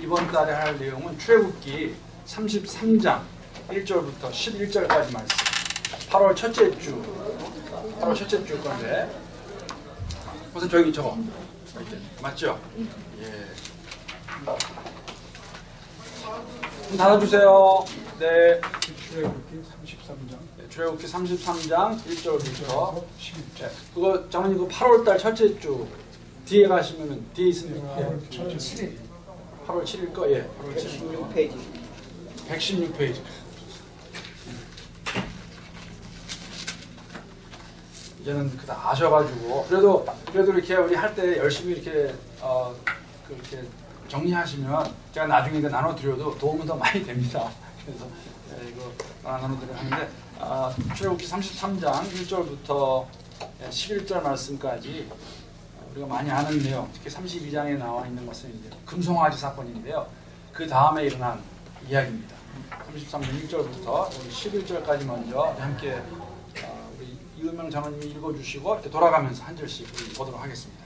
이번 달에 할 내용은 출애굽기 33장 1절부터 11절까지 말씀. 8월 첫째 주 건데 우선 저기 저거 이렇게 맞죠? 예. 좀 닫아주세요. 네. 출애굽기 33장. 네, 출애굽기 33장 1절부터 11절. 그거 장로님 그 8월달 첫째 주 뒤에 가시면은 뒤에 있습니다. 8월 7일. 8월 7일 거 예. 8월 16페이지. 116페이지. 이제는 그다 아셔가지고 그래도 이렇게 우리 할 때 열심히 이렇게 그렇게 정리하시면 제가 나중에 이거 나눠드려도 도움은 더 많이 됩니다. 그래서 이거 나눠드려 하는데 출애굽기 33장 1절부터 11절 말씀까지 우리가 많이 아는 내용, 특히 32장에 나와 있는 것은 이제 금송아지 사건인데요. 그 다음에 일어난 이야기입니다. 33장 1절부터 11절까지 먼저 함께 우리 이은명 장로님이 읽어주시고 이렇게 돌아가면서 한 절씩 우리 보도록 하겠습니다.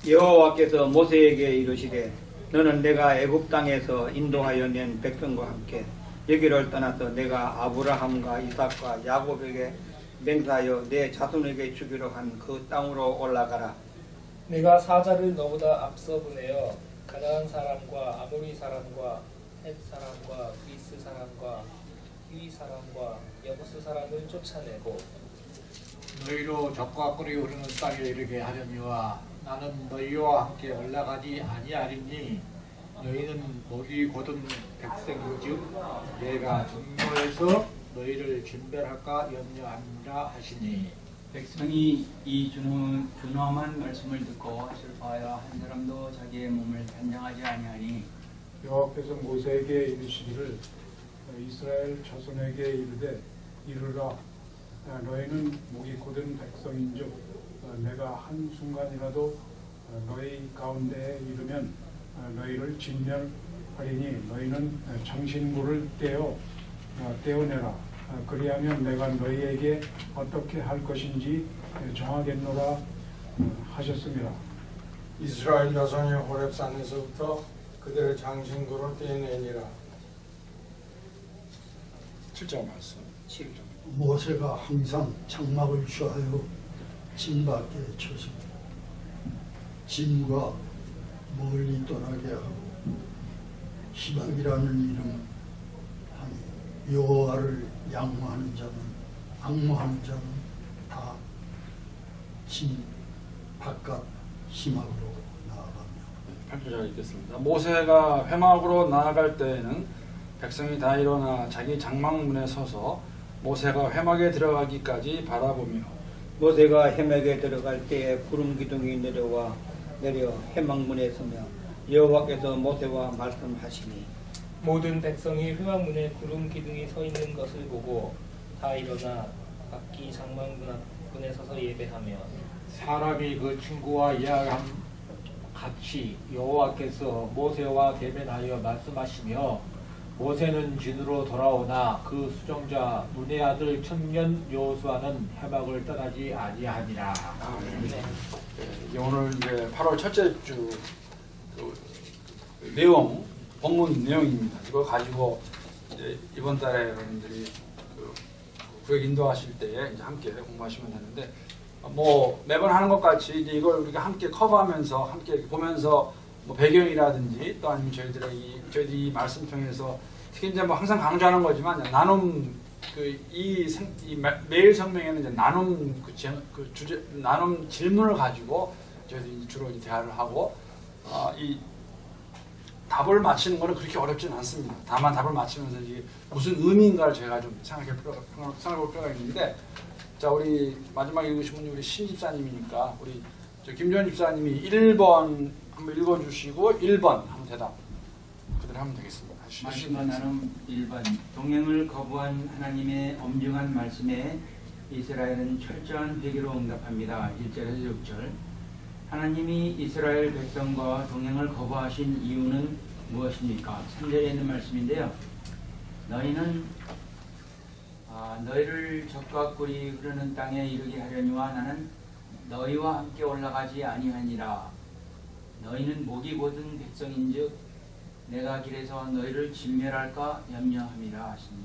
여호와께서 모세에게 이르시되 너는 내가 애굽 땅에서 인도하여 낸 백성과 함께 여기를 떠나서 내가 아브라함과 이삭과 야곱에게 맹세하여 내 자손에게 주기로 한 그 땅으로 올라가라. 내가 사자를 너보다 앞서 보내어 가나안 사람과 아모리 사람과 헷 사람과 그리스 사람과 히위 사람과 여부스 사람을 쫓아내고 너희로 적과 꿀이 흐르는 땅에 이르게 하려니와 나는 너희와 함께 올라가지 아니하리니 너희는 목이 곧은 백성인즉 내가 중노에서 너희를 진멸할까 염려하니라 하시니 백성이 이 준엄한 말씀을 듣고 슬퍼하여 한 사람도 자기의 몸을 단장하지 아니하니 여호와께서 모세에게 이르시기를 이스라엘 자손에게 이르되 이르라 너희는 목이 곧은 백성인즉 내가 한 순간이라도 너희 가운데에 이르면 너희를 진멸하리니 너희는 장신구를 떼어내라. 그리하면 내가 너희에게 어떻게 할 것인지 정하겠노라 하셨습니다. 이스라엘 자손이 호렙산에서부터 그들의 장신구를 떼내니라. 7절 말씀. 7절. 모세가 항상 장막을 취하여 진 밖에 쳤습니다. 짐과 멀리 떠나게 하고 희박이라는 이름 하니 여호와를 양무하는 자는 악무하는 자는 다 진 바깥 희막으로 나아가며 8절 읽겠습니다. 모세가 회막으로 나아갈 때에는 백성이 다 일어나 자기 장막문에 서서 모세가 회막에 들어가기까지 바라보며 모세가 회막에 들어갈 때에 구름 기둥이 내려 회막문에 서며 여호와께서 모세와 말씀하시니 모든 백성이 회막문에 구름 기둥이 서 있는 것을 보고 다 일어나 각기 장막문 앞문에 서서 예배하며 사람이 그 친구와 이야기함 같이 여호와께서 모세와 대면하여 말씀하시며 모세는 진으로 돌아오나 그 수정자 눈의 아들 청년 여호수아는 회막을 떠나지 아니하니라. 오늘 이제 8월 첫째 주 내용, 본문 내용입니다. 이거 가지고 이제 이번 달에 여러분들이 구역 인도하실 때에 이제 함께 공부하시면 되는데 뭐 매번 하는 것 같이 이제 이걸 우리가 함께 커버하면서 함께 보면서 뭐 배경이라든지 또 아니면 저희들이 이 말씀 통해서 특히 이제 뭐 항상 강조하는 거지만 나눔 이 매일 성명에는 이제 나눔 주제 나눔 질문을 가지고 저희들이 주로 대화를 하고 이 답을 맞히는 거는 그렇게 어렵지는 않습니다. 다만 답을 맞히면서 이게 무슨 의미인가를 제가 좀 생각해 볼 필요가 있는데 자 우리 마지막에 읽으신 분이 우리 신 집사님이니까 우리 김조현 집사님이 1번 한번 읽어주시고 1번 한번 대답 그대로 하면 되겠습니다. 말씀과 나눔 1번 동행을 거부한 하나님의 엄중한 말씀에 이스라엘은 철저한 회개로 응답합니다. 1절에서 6절 하나님이 이스라엘 백성과 동행을 거부하신 이유는 무엇입니까? 3절에 있는 말씀인데요. 너희는 너희를 적과 꿀이 흐르는 땅에 이르게 하려니와 나는 너희와 함께 올라가지 아니하니라. 너희는 목이 곧은 백성인즉 내가 길에서 너희를 진멸할까 염려함이라 하시니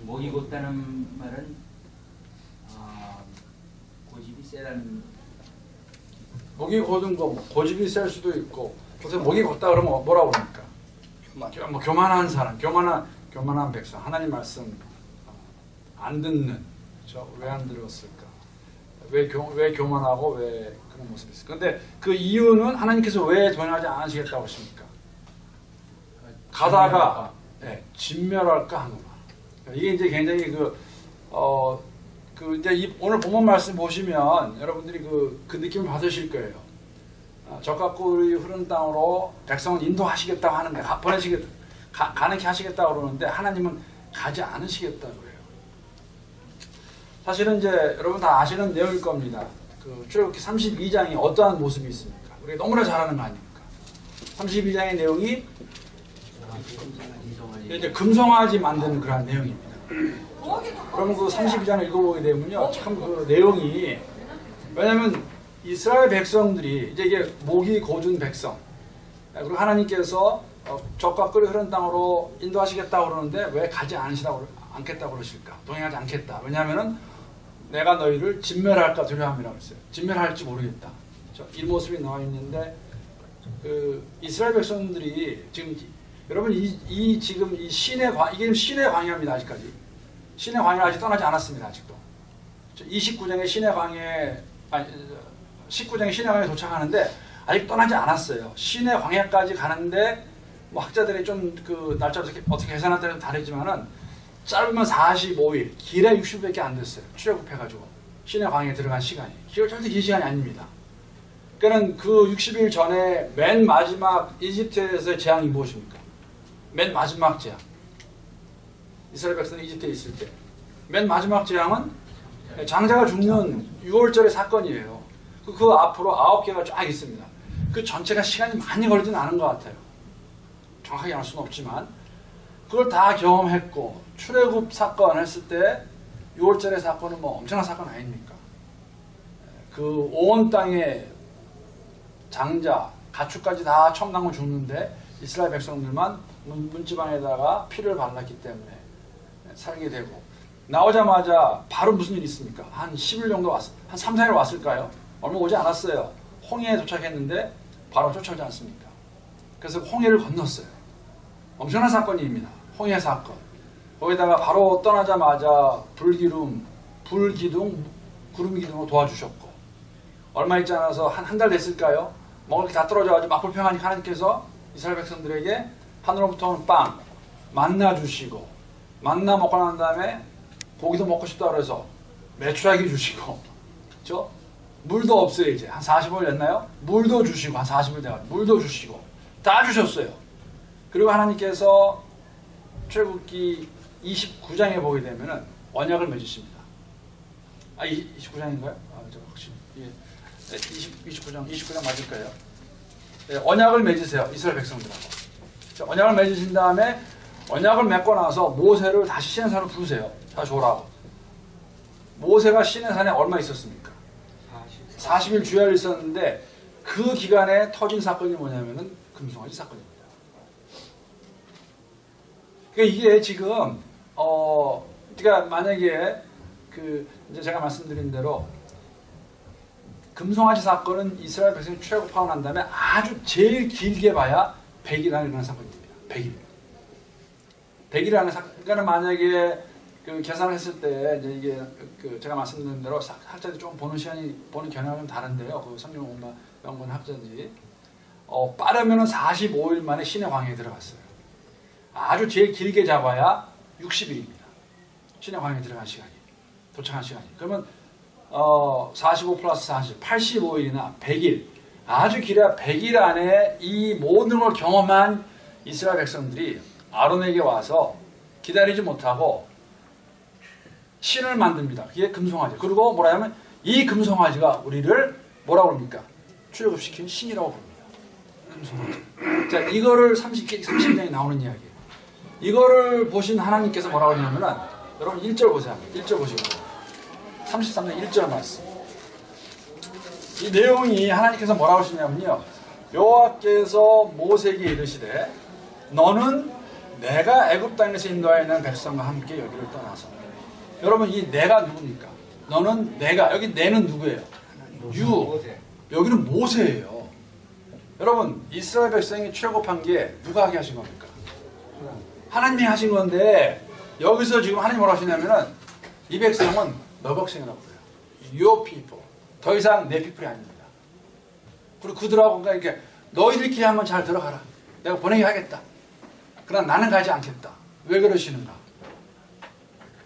목이 곧다는 말은 고집이 세다는 목이 곧은 거 고집이 셀 수도 있고 그래서 목이 곧다 그러면 뭐라고 그럽니까? 뭐 교만한 사람, 교만한 백성, 하나님 말씀 안 듣는, 그렇죠? 왜 안 들었을까? 왜 교만하고 왜 그런 모습이 있을까? 근데 그 이유는 하나님께서 왜 변하지 않으시겠다고 하십니까? 가다가 진멸할까 하노라. 이게 이제 굉장히 이제 오늘 본문 말씀 보시면 여러분들이 그 느낌을 받으실 거예요. 적과 꿀이 흐르는 땅으로 백성을 인도하시겠다고 하는데 가능케 하시겠다고 그러는데 하나님은 가지 않으시겠다고 해요. 사실은 이제 여러분 다 아시는 내용일 겁니다. 그 출애굽기 32장이 어떠한 모습이 있습니까? 우리가 너무나 잘 아는 거 아닙니까? 32장의 내용이 이제 금송아지 만드는 그런 내용입니다. 그러면 그 32장을 읽어보게 되면요, 참 그 내용이, 왜냐하면 이스라엘 백성들이 이제 이게 목이 고준 백성, 그리고 하나님께서 적과 꿀이 흐르는 땅으로 인도하시겠다고 그러는데 왜 가지 않겠다고 그러실까? 동행하지 않겠다. 왜냐하면은 내가 너희를 진멸할까 두려움이라고 했어요. 진멸할지 모르겠다. 이 모습이 나와 있는데 그 이스라엘 백성들이 지금 여러분 지금 이 이게 신의 광야입니다. 아직까지 신의 광야를 아직 떠나지 않았습니다. 아직도 29장의 신의 광야에 19장의 신의 광야에 도착하는데 아직 떠나지 않았어요. 신의 광야까지 가는데 뭐 학자들이 좀 그 날짜를 어떻게 계산할 때는 다르지만은 짧으면 45일, 길에 60일밖에 안 됐어요. 출애굽해가지고 신의 광야에 들어간 시간이 절대 긴 시간이 아닙니다. 그러니까 그 60일 전에 맨 마지막 이집트에서의 재앙이 무엇입니까? 맨 마지막 재앙. 이스라엘 백성이 이집트에 있을 때 맨 마지막 재앙은 장자가 죽는 6월절의 사건이에요. 그 앞으로 9개가 쫙 있습니다. 그 전체가 시간이 많이 걸리진 않은 것 같아요. 정확하게 알 수는 없지만 그걸 다 경험했고 출애굽 사건 했을 때 6월절의 사건은 뭐 엄청난 사건 아닙니까? 그 온 땅에 장자, 가축까지 다 처음 난 건 죽는데 이스라엘 백성들만 문지방에다가 피를 발랐기 때문에 살게 되고 나오자마자 바로 무슨 일이 있습니까? 한 10일 정도 한 3, 4일 왔을까요? 얼마 오지 않았어요. 홍해에 도착했는데 바로 쫓아오지 않습니까? 그래서 홍해를 건넜어요. 엄청난 사건입니다. 홍해 사건. 거기다가 바로 떠나자마자 불기둥, 구름기둥으로 도와주셨고 얼마 있지 않아서 한 달 됐을까요? 먹을 게 다 떨어져가지고 막 불평하니까 하나님께서 이스라엘 백성들에게 하늘로부터 오는 빵 만나 주시고 만나 먹고 난 다음에 고기도 먹고 싶다 그래서 메추라기 주시고 그렇죠? 물도 없어요. 이제 한 45일 됐나요? 물도 주시고 한 40일 돼가지고 물도 주시고 다 주셨어요. 그리고 하나님께서 출애굽기 29장에 보게 되면은 언약을 맺으십니다. 29장인가요? 제가 확실히 29장 맞을 거예요. 네, 언약을 맺으세요. 이스라엘 백성들하고. 언약을 맺으신 다음에 언약을 맺고 나서 모세를 다시 시내산으로 부르세요. 다시 오라고. 모세가 시내산에 얼마 있었습니까? 40일 주야를 있었는데 그 기간에 터진 사건이 뭐냐면은 금송아지 사건입니다. 그러니까 이게 지금 그러니까 만약에 이제 제가 말씀드린 대로 금송아지 사건은 이스라엘 백성이 출애굽하고 난 다음에 아주 제일 길게 봐야 100일 안에 일어난 사건입니다. 100일 안에 그러니까 만약에 그 계산을 했을 때 이제 이게 제가 말씀드린 대로 학자들이 좀 보는 경향이 좀 다른데요. 그 성경 연구원 학자들이 빠르면은 45일 만에 신의 광야에 들어갔어요. 아주 제일 길게 잡아야 60일입니다. 신의 광야에 들어간 시간이 도착한 시간이. 그러면 45 플러스 40, 85일이나 100일 아주 길어야 100일 안에 이 모든 걸 경험한 이스라엘 백성들이 아론에게 와서 기다리지 못하고 신을 만듭니다. 그게 금송아지. 그리고 뭐라 하면 이 금송아지가 우리를 뭐라고 합니까? 출애굽시킨 신이라고 부릅니다. 금송아지. 자, 이거를 30장에 나오는 이야기예요. 이거를 보신 하나님께서 뭐라고 하냐면은 여러분 1절 보세요. 1절 보시고 33장 1절 말씀. 이 내용이 하나님께서 뭐라고 하시냐면요. 여호와께서 모세에게 이르시되 너는 내가 애굽 땅에서 인도하여 낸 백성과 함께 여기를 떠나서. 여러분 이 내가 누굽니까? 너는 내가, 여기 내는 누구예요? 유. 여기는 모세예요. 여러분 이스라엘 백성이 출애굽한 게 누가 하게 하신 겁니까? 하나님이 하신 건데 여기서 지금 하나님 뭐라고 하시냐면은 이 백성은 너 백성이라고 그래요. Your people. 더 이상 내 people이 아닙니다. 그리고 그들하고 이렇게 너희들끼리 한번 잘 들어가라. 내가 보내게 하겠다. 그러나 나는 가지 않겠다. 왜 그러시는가?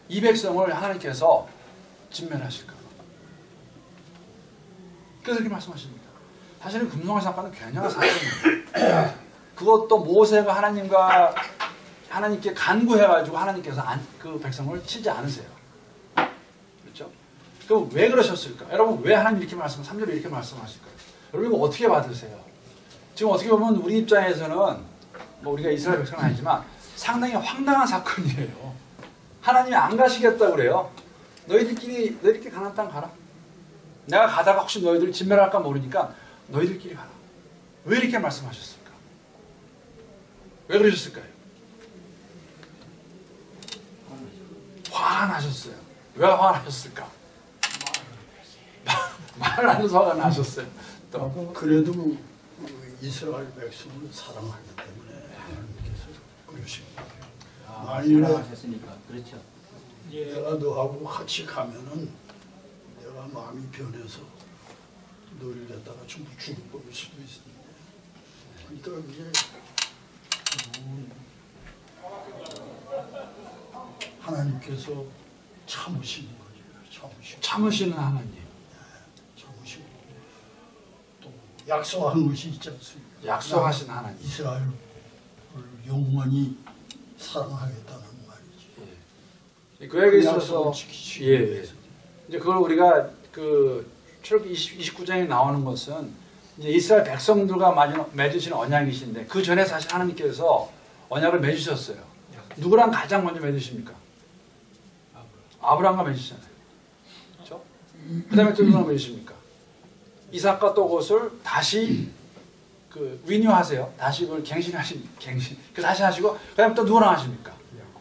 이 백성을 하나님께서 진멸하실까 봐. 그래서 이렇게 말씀하십니다. 사실은 금송아지 사건은 굉장한 사건입니다. 그것도 모세가 하나님께 간구해가지고 하나님께서 그 백성을 치지 않으세요. 그렇죠? 그럼 왜 그러셨을까? 여러분 왜 하나님 이렇게 3절에 이렇게 말씀하실까요? 여러분 이거 어떻게 받으세요? 지금 어떻게 보면 우리 입장에서는 뭐 우리가 이스라엘 백성은 아니지만 상당히 황당한 사건이에요. 하나님이 안 가시겠다고 그래요. 너희들끼리 가나안 땅 가라. 내가 가다가 혹시 너희들 진멸할까 모르니까 너희들끼리 가라. 왜 이렇게 말씀하셨을까? 왜 그러셨을까요? 화가 나셨어요. 왜 화가 나셨을까? 말을 안 해서 화가 나셨어요. 또 그래도 이스라엘 백성을 사랑하기 때문에 하나님께서 그러십니다. 만일에 사랑하셨으니까 그렇죠. 내가 너하고 같이 가면은 내가 마음이 변해서 너를 갖다가 전부 죽어버릴 수도 있습니다. 그러니까 이게 하나님께서 참으시는 거죠. 참으시는 하나님. 참으시고 또 약속한 것이 있지 않습니까? 약속하신 하나님. 이스라엘을 영원히 사랑하겠다는 말이죠. 그에게 있어서 지키시기 이제 그걸 우리가 그 출애굽기 29장에 나오는 것은 이제 이스라엘 백성들과 맺으신 언약이신데 그 전에 사실 하나님께서 언약을 맺으셨어요. 누구랑 가장 먼저 맺으십니까? 아브라함과 맺으시잖아요. 그렇죠? 그 다음에 또 누구랑 맺으십니까? 이삭과 또 그것을 다시 리뉴하세요. 다시 그걸 갱신. 다시 하시고 그 다음에 또 누구랑 하십니까?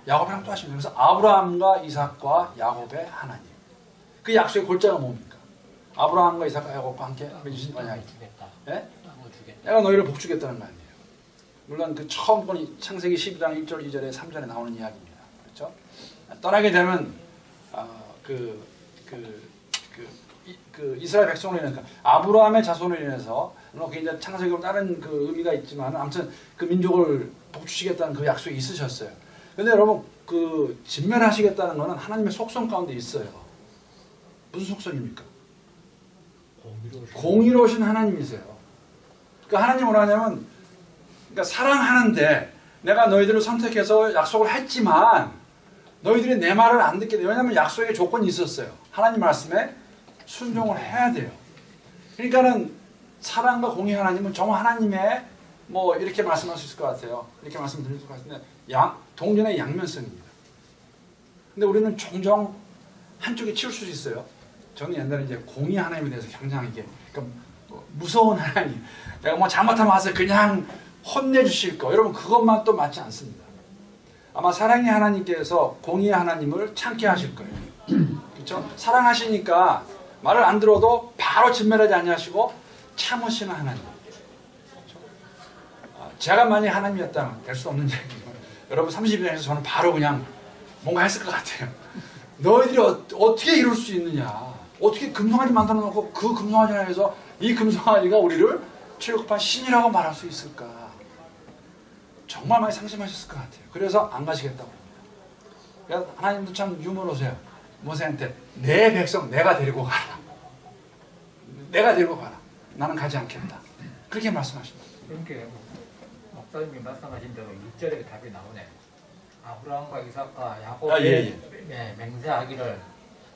야곱이랑 또 하십니다. 그래서 아브라함과 이삭과 야곱의 하나님. 그 약속의 골자가 뭡니까? 아브라함과 이삭과 야곱과 함께 맺으신 언약이. 예? 내가 너희를 복주겠다는 거 아니에요. 물론 그 처음 본 창세기 12장 1절 2절에 3절에 나오는 이야기입니다. 그렇죠? 떠나게 되면 이스라엘 백성으로 인해서 아브라함의 자손으로 인해서 이제 창세기로 다른 그 의미가 있지만 아무튼 그 민족을 복주시겠다는 그 약속이 있으셨어요. 근데 여러분 그 진멸하시겠다는 것은 하나님의 속성 가운데 있어요. 무슨 속성입니까? 공의로우신 하나님이세요. 그러니까 하나님 뭐라 하냐면 그러니까 사랑하는데 내가 너희들을 선택해서 약속을 했지만 너희들이 내 말을 안 듣게 돼요. 왜냐하면 약속의 조건이 있었어요. 하나님 말씀에 순종을 해야 돼요. 그러니까는 사랑과 공의 하나님은 정말 하나님의 뭐 이렇게 말씀할 수 있을 것 같아요. 이렇게 말씀드릴 것 같은데 동전의 양면성입니다. 근데 우리는 종종 한쪽에 치울 수 있어요. 저는 옛날에 이제 공의 하나님에 대해서 굉장히 그러니까 무서운 하나님. 내가 뭐 잘못하면 와서 그냥 혼내주실 거. 여러분 그것만 또 맞지 않습니다. 아마 사랑의 하나님께서 공의의 하나님을 참게 하실 거예요. 그렇죠? 사랑하시니까 말을 안 들어도 바로 진멸하지 아니하시고 참으시는 하나님. 그렇죠? 제가 만약 하나님이었다면 될 수 없는 얘기지만 여러분 30년에서 저는 바로 그냥 뭔가 했을 것 같아요. 너희들이 어떻게 이룰 수 있느냐. 어떻게 금송아지 만들어 놓고 그 금송아지 안에서 이 금송아지가 우리를 출애굽한 신이라고 말할 수 있을까. 정말 많이 상심하셨을 것 같아요. 그래서 안 가시겠다고 합니다. 하나님도 참 유머로세요. 모세한테 내 백성 내가 데리고 가라. 내가 데리고 가라. 나는 가지 않겠다. 그렇게 말씀하십니다. 그러니까 목사님이 말씀하신 대로 6절에 답이 나오네. 아브라함과 이삭과 야곱의 맹세하기를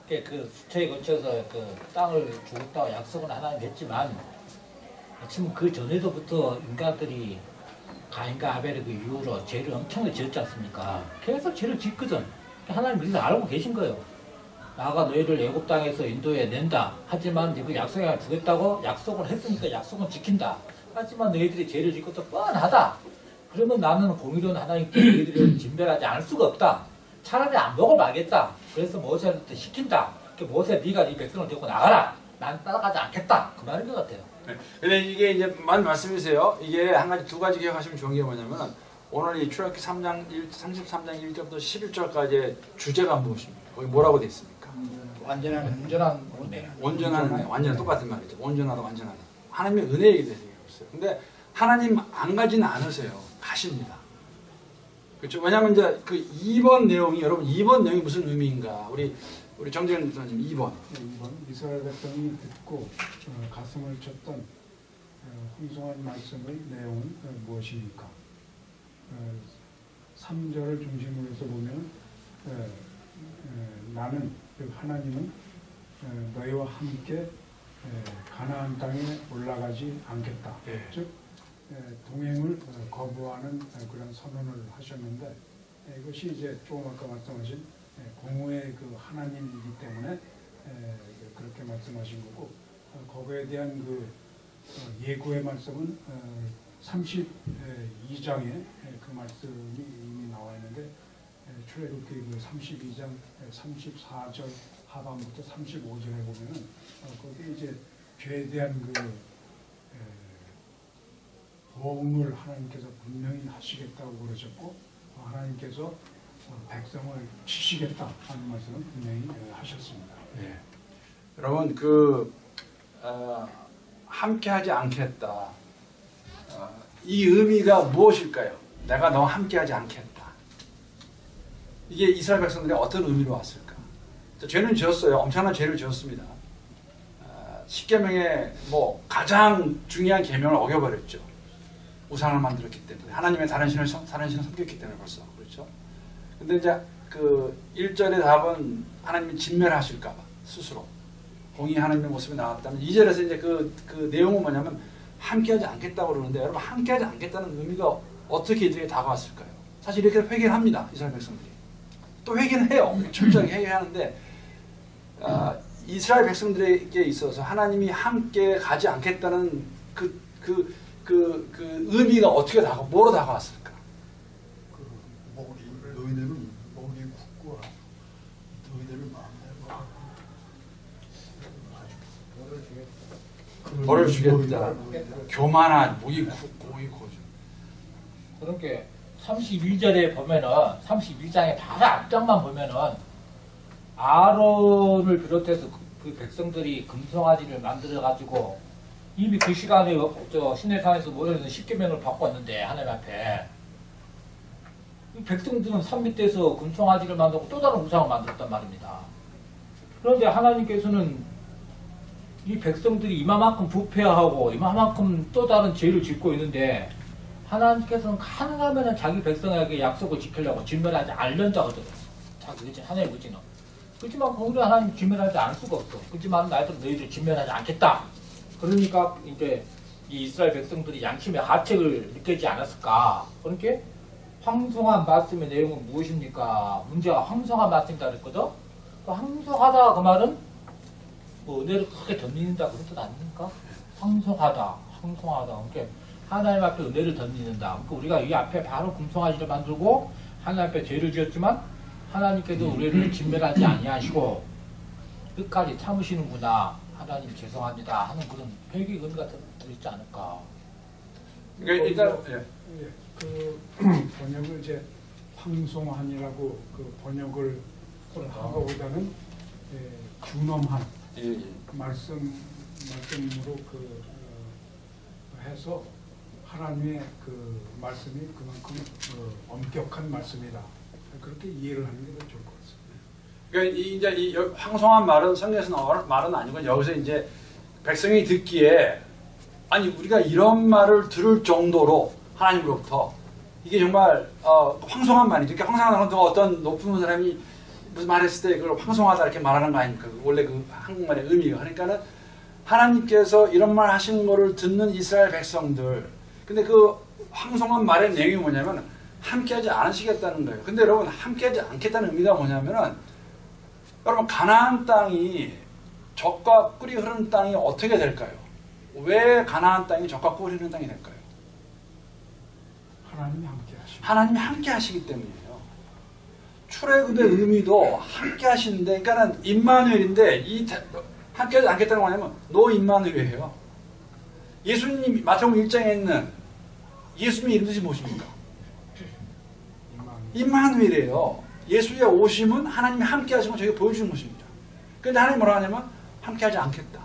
그 수초에 거쳐서 그 땅을 주겠다고 약속은 하나님 했지만 지금 그 전에도부터 인간들이 가인과 아벨의 그 이후로 죄를 엄청나게 지었지 않습니까? 계속 죄를 짓거든. 하나님 그래서 알고 계신 거예요. 나가 너희를 애굽 땅에서 인도해 낸다. 하지만 그 약속을 주겠다고 약속을 했으니까 약속은 지킨다. 하지만 너희들이 죄를 짓 것도 뻔하다. 그러면 나는 공의로운 하나님께 너희들을 진멸하지 않을 수가 없다. 차라리 안 먹어 말겠다. 그래서 모세한테 시킨다. 모세 네가 네 백성을 데리고 나가라. 난 따라가지 않겠다. 그 말인 것 같아요. 네. 근데 이게 이제 말씀이세요. 이게 한 가지 두 가지 기억하시면 좋은 게 뭐냐면 오늘 이 출애굽기 33장 1절부터 11절까지의 주제가 무엇입니까? 거기 뭐라고 되어 있습니까? 완전한 온전한 은혜. 온전한 은혜, 완전 똑같은 말이죠. 온전하다, 완전하다. 하나님의 은혜에 대해서 없어요. 근데 하나님 안 가지는 않으세요. 가십니다. 그렇죠? 왜냐하면 이제 그 2번 내용이 여러분 2번 내용이 무슨 의미인가? 우리 정재현 목사님 2번. 이번 이스라엘 백성이 듣고 가슴을 쳤던 황송한 말씀의 내용은 무엇입니까? 3절을 중심으로 해서 보면 나는 하나님은 너희와 함께 가나안 땅에 올라가지 않겠다. 예. 즉 동행을 거부하는 그런 선언을 하셨는데 이것이 이제 조금 아까 말씀하신 공허의 그 하나님이기 때문에 그렇게 말씀하신 거고 거기에 대한 그 예고의 말씀은 32장에 그 말씀이 이미 나와 있는데 출애굽기 그 32장 34절 하반부터 35절에 보면은 거기 이제 죄에 대한 그 보응을 하나님께서 분명히 하시겠다고 그러셨고 하나님께서 백성을 치시겠다 하는 말씀을 분명히 하셨습니다. 네. 여러분 함께하지 않겠다. 이 의미가 무엇일까요? 내가 너와 함께하지 않겠다. 이게 이스라엘 백성들이 어떤 의미로 왔을까? 죄는 지었어요. 엄청난 죄를 지었습니다. 10계명의 뭐 가장 중요한 계명을 어겨버렸죠. 우상을 만들었기 때문에 하나님의 다른 신을 섬겼기 때문에 벌써 그렇죠. 근데 이제 그 1절의 답은 하나님이 진멸하실까봐 스스로 공의 하나님의 모습이 나왔다면 2절에서 이제 그 내용은 뭐냐면 함께하지 않겠다고 그러는데 여러분 함께하지 않겠다는 의미가 어떻게 이들에게 다가왔을까요? 사실 이렇게 회개를 합니다. 이스라엘 백성들이 또 회개는 해요. 철저하게 회개하는데 이스라엘 백성들에게 있어서 하나님이 함께 가지 않겠다는 그 의미가 어떻게 뭐로 다가왔을까? 너희들은 머리 굳고 너희들을 마음대로 벌을 주겠다. 교만한 목이 고죠. 그렇게 31절에 보면은 31장의 바로 앞장만 보면은 아론을 비롯해서 그 백성들이 금송아지를 만들어 가지고 이미 그 시간에 시내산에서 모여있는 10계명을 바꿨는데 하나님 앞에 이 백성들은 산 밑에서 금송아지를 만들고 또 다른 우상을 만들었단 말입니다. 그런데 하나님께서는 이 백성들이 이만큼 부패하고 이만큼 또 다른 죄를 짓고 있는데 하나님께서는 가능하면 자기 백성에게 약속을 지키려고 진멸하지 않는다고 하더라고요. 자기 의지, 하나님의 의지는. 그렇지만 우리 하나님 진멸하지 않을 수가 없어. 그렇지만 나희들은 너희들 진멸하지 않겠다. 그러니까 이제 이 이스라엘 백성들이 양심의 하책을 느끼지 않았을까. 그러니까 황송한 말씀의 내용은 무엇입니까? 문제가 황송한 말씀이다 그랬거든. 그 황송하다 그 말은 뭐 은혜를 크게 덧입는다 그런 뜻 아닙니까? 황송하다. 그러니까 하나님 앞에 은혜를 덧입는다. 그러니까 우리가 이 앞에 바로 금송아지를 만들고 하나님 앞에 죄를 지었지만 하나님께서 우리를 진멸하지 아니하시고 끝까지 참으시는구나. 하나님 죄송합니다 하는 그런 회개 의미가 들어있지 않을까. 그러니까 일단 그 번역을 이제 황송한이라고 그 번역을 한 것보다는 준엄한 말씀으로 해서 하나님의 그 말씀이 그만큼 엄격한 말씀이다. 그렇게 이해를 하는 게 더 좋을 것 같습니다. 그러니까 이제 이 황송한 말은 성경에서 나온 말은 아니고 여기서 이제 백성이 듣기에 아니 우리가 이런 말을 들을 정도로 하나님으로부터 이게 정말 황송한 말이죠. 그러니까 황송하다는 건 어떤 높은 사람이 무슨 말했을 때 그걸 황송하다 이렇게 말하는 거 아닙니까? 원래 그 한국말의 의미가. 그러니까는 하나님께서 이런 말 하시는 거를 듣는 이스라엘 백성들. 근데 그 황송한 말의 내용이 뭐냐면 함께하지 않으시겠다는 거예요. 근데 여러분 함께하지 않겠다는 의미가 뭐냐면은 여러분 가나안 땅이 젖과 꿀이 흐르는 땅이 어떻게 될까요? 왜 가나안 땅이 적과 꿀 흐르는 땅이 될까요? 하나님이 함께 하시고 하나님이 함께 하시기 때문이에요. 출애굽의 의미도 함께 하시는데, 그러니까는 임마누엘인데, 함께 하지 않겠다는 거 뭐냐면 노 임마누엘이에요. 예수님 마태복음 1장에 있는 예수님의 이름 뜻이 무엇입니까? 임마누엘이에요. 예수의 오심은 하나님이 함께 하시는 걸 저희가 보여주는 것입니다. 그런데 하나님 뭐라 하냐면 함께 하지 않겠다.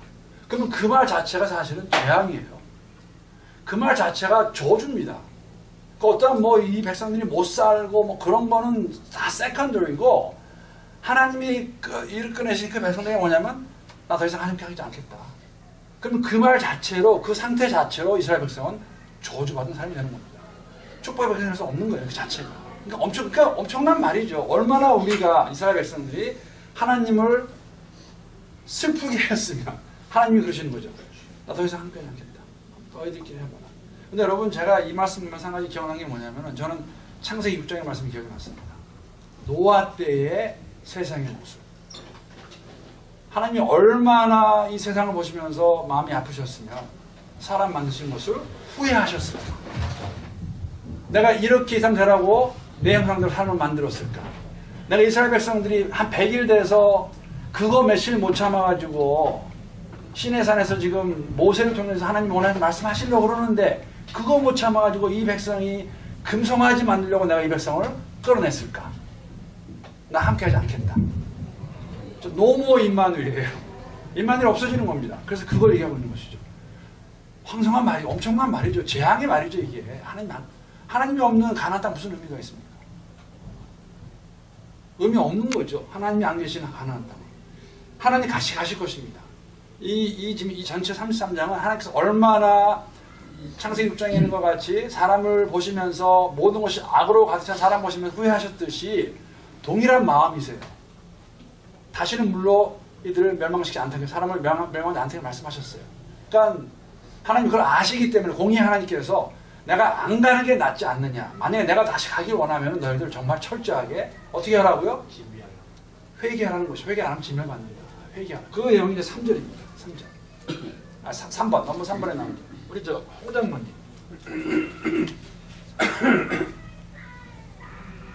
그러면 그 말 자체가 사실은 재앙이에요. 그 말 자체가 저주입니다. 그 어떤 이 백성들이 못 살고 뭐 그런 거는 다 세컨더리고, 하나님이 이끌어내신 그 백성들이 뭐냐면 나 더 이상 함께 하지 않겠다. 그러면 그 말 자체로, 그 상태 자체로 이스라엘 백성은 저주받은 삶이 되는 겁니다. 축복의 백성일 수 없는 거예요, 그 자체가. 그러니까 엄청난 말이죠. 얼마나 우리가 이스라엘 백성들이 하나님을 슬프게 했으면 하나님이 그러시는 거죠. 나 더 이상 함께 하지 않겠다. 너희들끼리 해봐라. 근데 여러분, 제가 이 말씀 보면서 한 가지 기억난 게 뭐냐면은, 저는 창세기 6장의 말씀이 기억이 났습니다. 노아 때의 세상의 모습. 하나님이 얼마나 이 세상을 보시면서 마음이 아프셨으면 사람 만드신 것을 후회하셨을까? 내가 이렇게 이상 되라고 내 형상대로 사람을 만들었을까? 내가 이스라엘 백성들이 한 100일 돼서 그거 며칠 못 참아가지고 시내산에서 지금 모세를 통해서 하나님 원하는 말씀하시려고 그러는데 그거 못 참아가지고 이 백성이 금송아지 만들려고 내가 이 백성을 끌어냈을까? 나 함께하지 않겠다. 노모 임마누엘이에요. 임마누엘 없어지는 겁니다. 그래서 그걸 얘기하고 있는 것이죠. 황성한 말이, 엄청난 말이죠. 재앙의 말이죠, 이게. 하나님이 없는 가나안 땅 무슨 의미가 있습니까? 의미 없는 거죠. 하나님이 안 계시는 가나안 땅. 하나님 같이 가실 것입니다. 지금 이 전체 33장은 하나님께서 얼마나 창세기 6장에 있는 것 같이 사람을 보시면서 모든 것이 악으로 가득 찬 사람 보시면서 후회하셨듯이 동일한 마음이세요. 다시는 물로 이들을 멸망시키지 않다고, 사람을 멸망하지 않다고 말씀하셨어요. 그러니까 하나님 그걸 아시기 때문에 공의 하나님께서 내가 안 가는 게 낫지 않느냐. 만약에 내가 다시 가길 원하면 너희들 정말 철저하게 어떻게 하라고요? 회개하라는 것이. 회개 안 하면 진멸받는다. 회개하라. 그 내용이 이제 3절입니다. 3절. 3번. 넘버 3번에 나옵니다. 우리 홍장모님.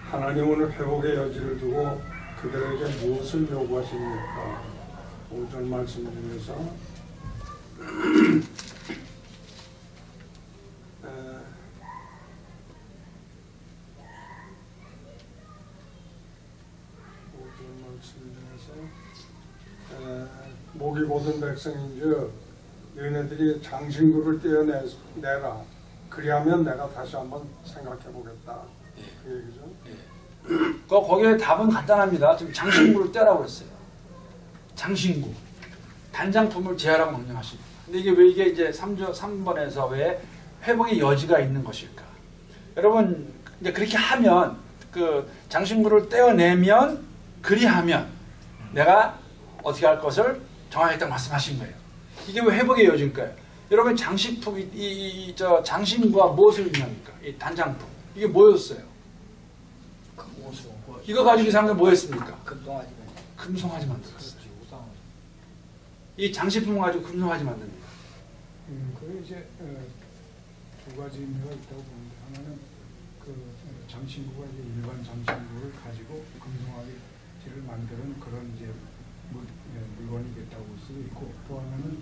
하나님은 회복의 여지를 두고 그들에게 무엇을 요구하십니까? 5절 말씀 중에서 목이 고든 백성인즉 너희들이 장신구를 떼어내라. 그리하면 내가 다시 한번 생각해 보겠다. 그 얘기죠. 거기에 답은 간단합니다. 지금 장신구를 떼라고 했어요. 장신구. 단장품을 제하라고 명령하십니다. 근데 이게 이제 3번에서 왜 회복의 여지가 있는 것일까? 여러분, 이제 그렇게 하면, 그 장신구를 떼어내면, 그리하면 내가 어떻게 할 것을 정하겠다고 말씀하신 거예요. 이게 왜 회복의 여지일까요? 여러분, 장식품, 장신구가 무엇을 의미합니까? 이 단장품. 이게 뭐였어요? 이거 가지고 이 사람들 뭐 했습니까? 금송아지 만들었어요. 이 장식품을 가지고 금송아지 만듭니다. 그게 이제 두 가지 의미가 있다고 보는데, 하나는 그 장신구가 이제 일반 장신구를 가지고 금송아지를 만드는 그런 이제 물건이겠다고 볼 수도 있고, 또 하나는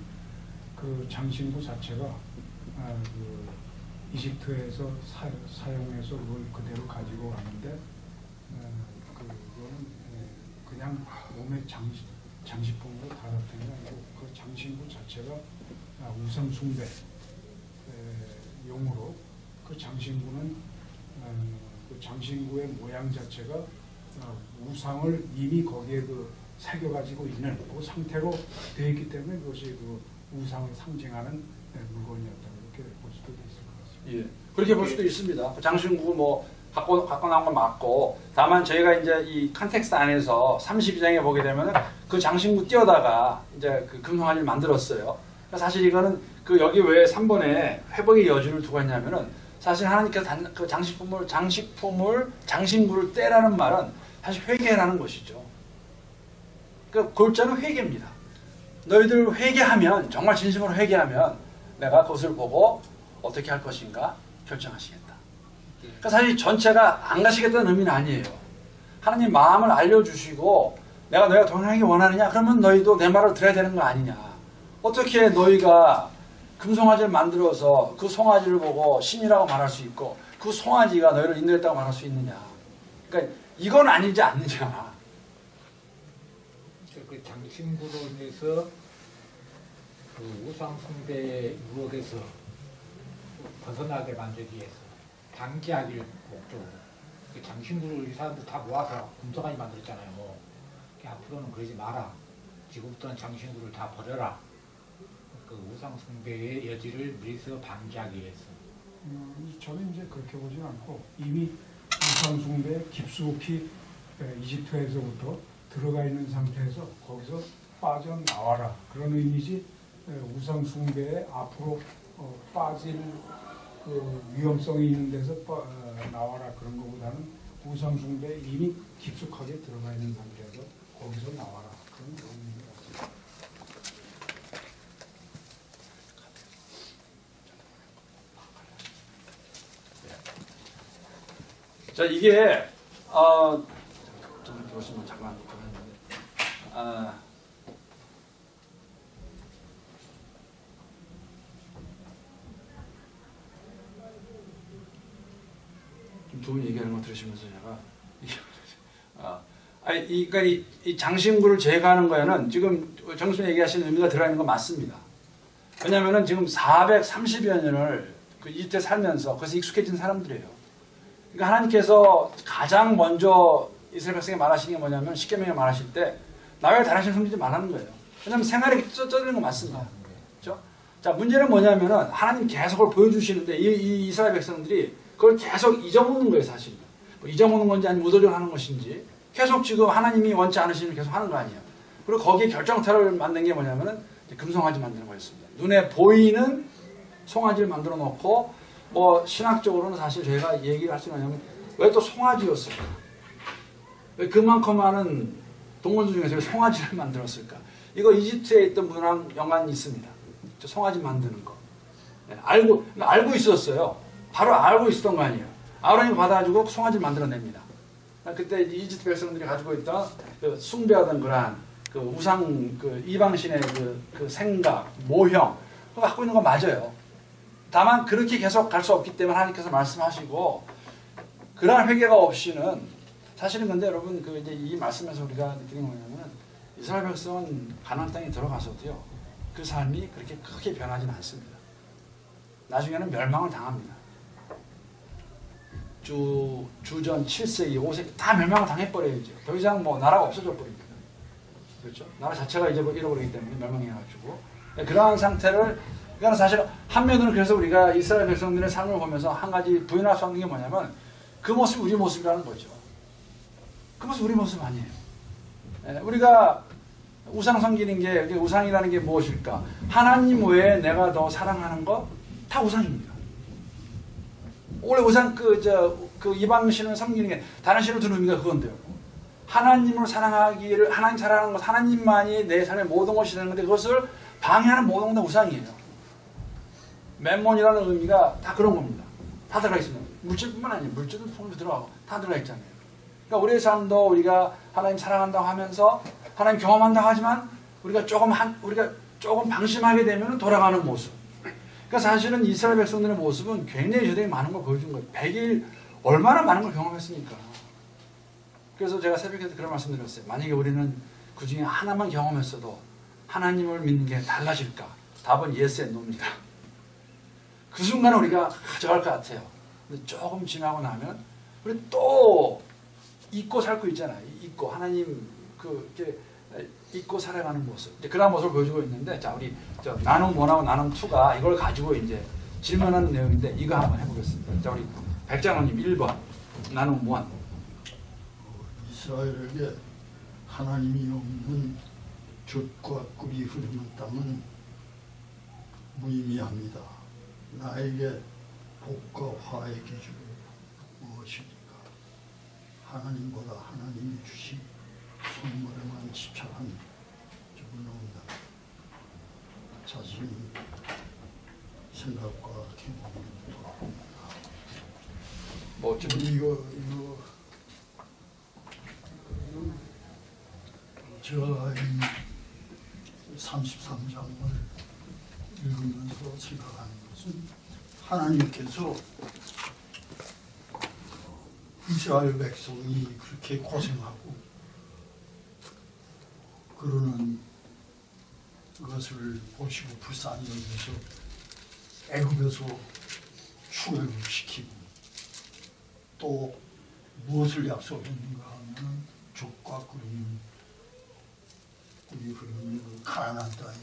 그 장신구 자체가 그 이집트에서 사용해서 그걸 그대로 가지고 왔는데, 그거는 그냥 몸의 장식품으로 달았던 게 아니고 그 장신구 자체가 우상 숭배 용으로, 그 장신구는 그 장신구의 모양 자체가 우상을 이미 거기에 새겨가지고 있는 그 상태로 되어 있기 때문에 그것이 그 우상을 상징하는 물건이었다, 이렇게 볼 수도 있을 것 같습니다. 예, 그렇게 볼 수도 있습니다. 장신구 뭐 갖고 나온 건 맞고, 다만 저희가 이제 이 컨텍스트 안에서 32장에 보게 되면 그 장신구 띄어다가 이제 그 금송아지를 만들었어요. 사실 이거는 그 여기 왜 3번에 회복의 여지를 두고 했냐면은, 사실 하나님께서 그 장신구를 떼라는 말은 사실 회개라는 것이죠. 그 골자는 회개입니다. 너희들 회개하면, 정말 진심으로 회개하면 내가 그것을 보고 어떻게 할 것인가 결정하시겠다. 그러니까 사실 전체가 안 가시겠다는 의미는 아니에요. 하나님 마음을 알려주시고 내가 너희가 동행하기 원하느냐? 그러면 너희도 내 말을 들어야 되는 거 아니냐? 어떻게 너희가 금송아지를 만들어서 그 송아지를 보고 신이라고 말할 수 있고 그 송아지가 너희를 인도했다고 말할 수 있느냐? 그러니까 이건 아니지 않느냐? 그 장신구로 인해서 그 우상 숭배의 유혹에서 벗어나게 만들기 위해서 방지하기를 목적으로 그 장신구를 이 사람들 다 모아서 금송아지 만들었잖아요. 앞으로는 그러지 마라. 지금부터는 장신구를 다 버려라. 그 우상 숭배의 여지를 미리서 방지하기 위해서. 저는 이제 그렇게 보진 않고 이미 우상 숭배에 깊숙이 이집트에서부터 들어가 있는 상태에서 거기서 빠져나와라. 그런 의미지 우상 숭배에 앞으로 빠질 그 위험성이 있는 데서 나와라 그런 것보다는 우상 숭배에 이미 깊숙하게 들어가 있는 상태에서 거기서 나와라. 그런 의미인 것 같습니다. 자, 이게 좀 보시면 잠깐 보는데 두 분 얘기하는 거 들으시면서 제가 그러니까 이 장신구를 제거하는 거에는 지금 정수님 얘기하시는 의미가 들어있는 건 맞습니다. 왜냐하면은 지금 430여 년을 그 이집트에 살면서 거기서 익숙해진 사람들이에요. 그러니까 하나님께서 가장 먼저 이스라엘 백성에 말하시는 게 뭐냐면 십계명에 말하실 때 나와 다른 신 섬기지 말라는 거예요. 왜냐하면 생활에 쪄드는 거 맞습니다. 그렇죠? 자, 문제는 뭐냐면은 하나님 계속 그걸 보여주시는데 이 이스라엘 백성들이 그걸 계속 잊어먹는 거예요, 사실. 뭐 잊어먹는 건지 아니면 무도전 하는 것인지 계속 지금 하나님이 원치 않으시는 계속 하는 거 아니에요. 그리고 거기에 결정타를 만든 게 뭐냐면은 금송아지 만드는 거였습니다. 눈에 보이는 송아지를 만들어 놓고 뭐 신학적으로는 사실 저희가 얘기를 할 수 있는 건 왜 또 송아지였을까? 왜 그만큼 많은 동물들 중에서 왜 송아지를 만들었을까? 이거 이집트에 있던 분랑 연관이 있습니다. 저 송아지 만드는 거. 네, 알고 있었어요. 바로 알고 있었던 거 아니에요. 아론이 받아가지고 송아지를 만들어냅니다. 그때 이집트 백성들이 가지고 있던 그 숭배하던 그러한 그 우상, 그 이방신의 그 생각, 모형, 그거 갖고 있는 거 맞아요. 다만 그렇게 계속 갈 수 없기 때문에 하나님께서 말씀하시고 그러한 회개가 없이는 사실은 근데 여러분 그 이제 이 말씀에서 우리가 느끼는 거냐면 이스라엘 백성은 가나안 땅에 들어가서도요 그 삶이 그렇게 크게 변하지는 않습니다. 나중에는 멸망을 당합니다. 주전 7세기, 5세기 다 멸망을 당해버려야죠. 더 이상 뭐 나라가 없어져 버립니다. 그렇죠? 나라 자체가 이제 잃어버리기 때문에 멸망해가지고 그러한 상태를 그러니까 사실 한면으로는 그래서 우리가 이스라엘 백성들의 삶을 보면서 한 가지 부인할 수 없는 게 뭐냐면 그 모습이 우리 모습이라는 거죠. 그 모습이 우리 모습 아니에요. 우리가 우상 섬기는 게 우상이라는 게 무엇일까? 하나님 외에 내가 더 사랑하는 거 다 우상입니다. 원래 우상 그 이방 신을 섬기는 게 다른 신을 두는 의미가 그건데요. 하나님을 사랑하기를 하나님 사랑하는 것 하나님만이 내 삶의 모든 것이 되는 건데 그것을 방해하는 모든 건 우상이에요. 맴몬이라는 의미가 다 그런 겁니다. 다 들어가 있습니다. 물질뿐만 아니에요. 물질도 손으로 들어가고 다 들어가 있잖아요. 그러니까 우리의 삶도 우리가 하나님 사랑한다고 하면서 하나님 경험한다고 하지만 우리가 조금 방심하게 되면 돌아가는 모습. 그러니까 사실은 이스라엘 백성들의 모습은 굉장히 저들이 많은 걸 보여준 거예요. 100일 얼마나 많은 걸 경험했습니까? 그래서 제가 새벽에도 그런 말씀 드렸어요. 만약에 우리는 그 중에 하나만 경험했어도 하나님을 믿는 게 달라질까? 답은 yes and no입니다. 그 순간에 우리가 가져갈 것 같아요. 근데 조금 지나고 나면 우리 또 잊고 살 거 있잖아요. 잊고 하나님 이렇게 잊고 살아가는 모습. 이제 그런 모습을 보여주고 있는데, 자 우리 나눔 1하고 나눔 2가 이걸 가지고 이제 질문하는 내용인데 이거 한번 해보겠습니다. 자 우리 백장로님 1번 나눔 1. 이스라엘에게 하나님이 없는 젖과 꿀이 흐르는 땅은 무의미합니다. 나에게 복과 화의 기준은 무엇입니까? 하나님보다 하나님이 주신 선물에만 집착한 적은 없다. 자신이 생각과 경험이 돌아옵니다. 뭐 지금 이거 제가 이 33장을 읽으면서 생각하는 것은 하나님께서 이스라엘 백성이 그렇게 고생하고 그러는 것을 보시고 불쌍히 여기서 애굽에서 출애굽시키고 또 무엇을 약속했는가 하면 족과 꿀이 흐르는 그 가나안 땅에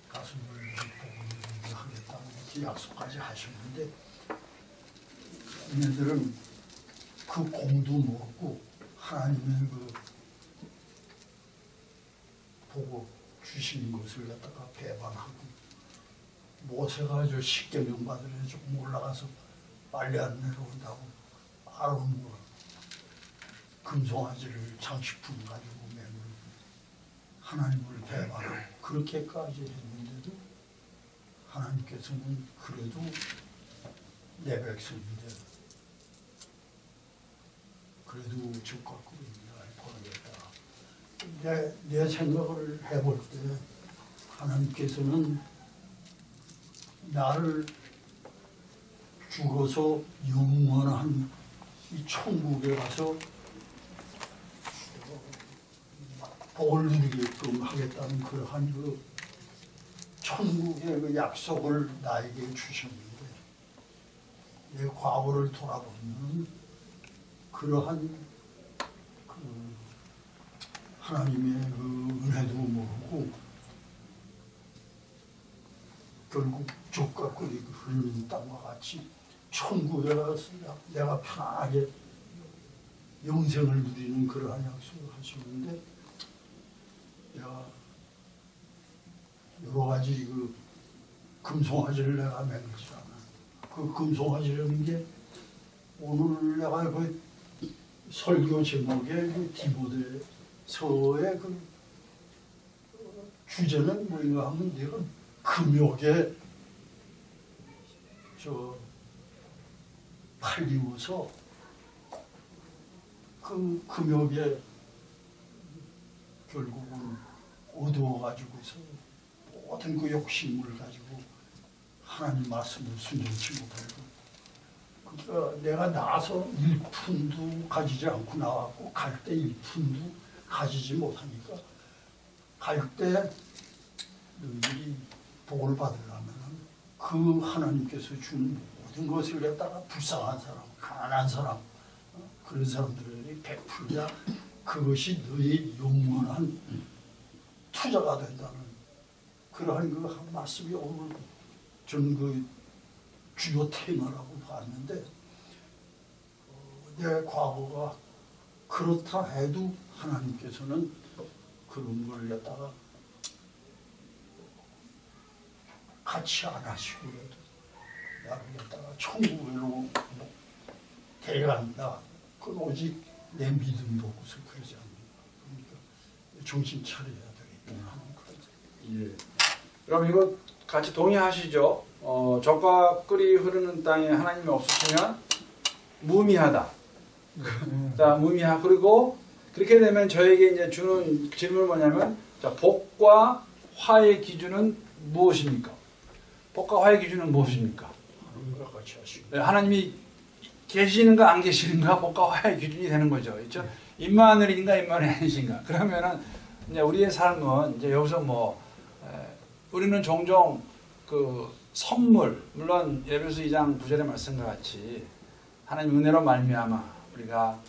가슴을 복을 하겠다는 이렇게 약속까지 하셨는데 얘네들은 그 공도 모르고 하나님의 그 보고 주신 것을 갖다가 배반하고 모세가 저 십계명 받으러 조금 올라가서 빨리 안 내려온다고 아론과 금송아지를 장식품 가지고 매는 하나님을 배반하고 그렇게까지 했는데도 하나님께서는 그래도 내 백성인데 그래도 적과 꿀을 보내겠다. 내 생각을 해볼 때 하나님께서는 나를 죽어서 영원한 이 천국에 가서 복을 누리게끔 하겠다는 그러한 그 천국의 그 약속을 나에게 주셨는데 내 과거를 돌아보면 그러한 그 하나님의 그 은혜도 모르고 결국 족과 꿀이 흐르는 땅과 같이 천국에 가서 내가 편하게 영생을 누리는 그러한 약속을 하셨는데 내가 여러 가지 그 금송아지를 내가 맹세하는 그 금송아지라는 게 오늘 내가 그 설교 제목의 그 디모데서의 그 주제는 뭐인가 하면 내가 금욕에 저 팔리워서 그 금욕에 결국은 어두워가지고서 모든 그 욕심을 가지고 하나님 말씀을 순종치 못하고 그러니까 내가 나와서 일푼도 가지지 않고 나왔고 갈 때 일푼도 가지지 못하니까 갈 때 너희들이 복을 받으려면 그 하나님께서 준 모든 것을 갖다가 불쌍한 사람, 가난한 사람 그런 사람들에게 베풀자 그것이 너희 영원한 투자가 된다는 그러한 그 말씀이 오늘 저는 그 주요 테마라고 봤는데 내 과거가 그렇다 해도 하나님께서는 그런 걸 갖다가 같이 안 하시고라도 나를 갖다가 천국으로 데려간다. 그건 오직 내 믿음 보고서 그러지 않는다. 그러니까 정신 차려야 되겠다 하는 거죠. 예. 그럼 이거 같이 동의하시죠? 젖과 꿀이 흐르는 땅에 하나님이 없으시면 무미하다. 자, 무미하. 그리고 그렇게 되면 저에게 이제 주는 질문은 뭐냐면, 자, 복과 화의 기준은 무엇입니까? 복과 화의 기준은 무엇입니까? 하나님과 같이 하시고. 네, 하나님이 계시는가 안 계시는가 복과 화의 기준이 되는 거죠. 그렇죠? 임마누엘인가 임마누엘이 아니신가. 그러면은 이제 우리의 삶은 이제 여기서 우리는 종종 그 선물, 물론 에베소 2장 9절의 말씀과 같이 하나님 은혜로 말미암아 우리가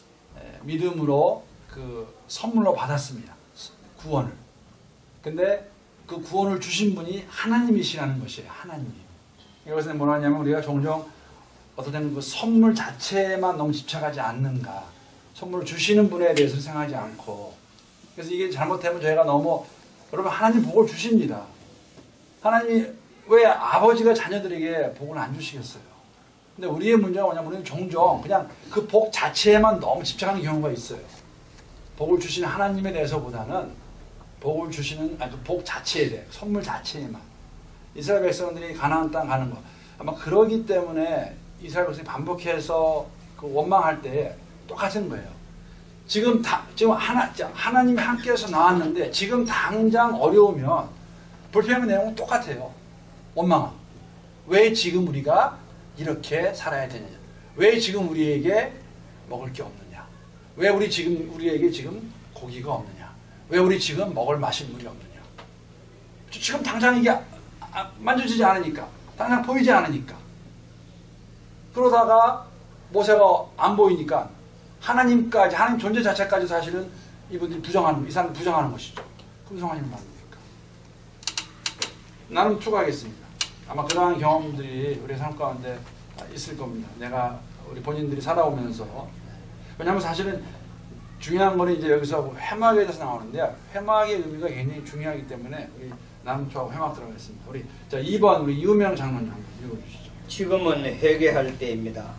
믿음으로 그 선물로 받았습니다. 구원을. 근데 그 구원을 주신 분이 하나님이시라는 것이에요. 하나님. 이것은 뭐라 하냐면 우리가 종종 어떤 때는 그 선물 자체에만 너무 집착하지 않는가. 선물을 주시는 분에 대해서 생각하지 않고. 그래서 이게 잘못되면 저희가 너무 여러분 하나님 복을 주십니다. 하나님이 왜 아버지가 자녀들에게 복을 안 주시겠어요? 근데 우리의 문제가 뭐냐면 우리는 종종 그냥 그 복 자체에만 너무 집착하는 경우가 있어요. 복을 주시는 하나님에 대해서보다는 복을 주시는 그 복 자체에 대해 선물 자체에만. 이스라엘 백성들이 가나안 땅 가는 거 아마 그러기 때문에 이스라엘 백성이 반복해서 그 원망할 때 똑같은 거예요. 지금 하나님이 함께해서 나왔는데 지금 당장 어려우면 불평의 내용은 똑같아요. 원망은. 왜 지금 우리가 이렇게 살아야 되느냐? 왜 지금 우리에게 먹을 게 없느냐? 왜 우리에게 지금 고기가 없느냐? 왜 우리 지금 먹을 마실 물이 없느냐? 지금 당장 이게 만져지지 않으니까, 당장 보이지 않으니까. 그러다가 모세가 안 보이니까 하나님까지, 하나님 존재 자체까지 사실은 이분들이 이 사람들 부정하는 것이죠. 금송아지는 말입니까? 나는 추가하겠습니다. 아마 그러한 경험들이 우리 삶 가운데 있을 겁니다. 우리 본인들이 살아오면서. 왜냐하면 사실은 중요한 거는 이제 여기서 회막에 대해서 나오는데요. 회막의 의미가 굉장히 중요하기 때문에 우리 나눔 투하고 회막 들어가겠습니다. 우리 2번 우리 이우명 장로님 한번 읽어주시죠. 지금은 회개할 때입니다.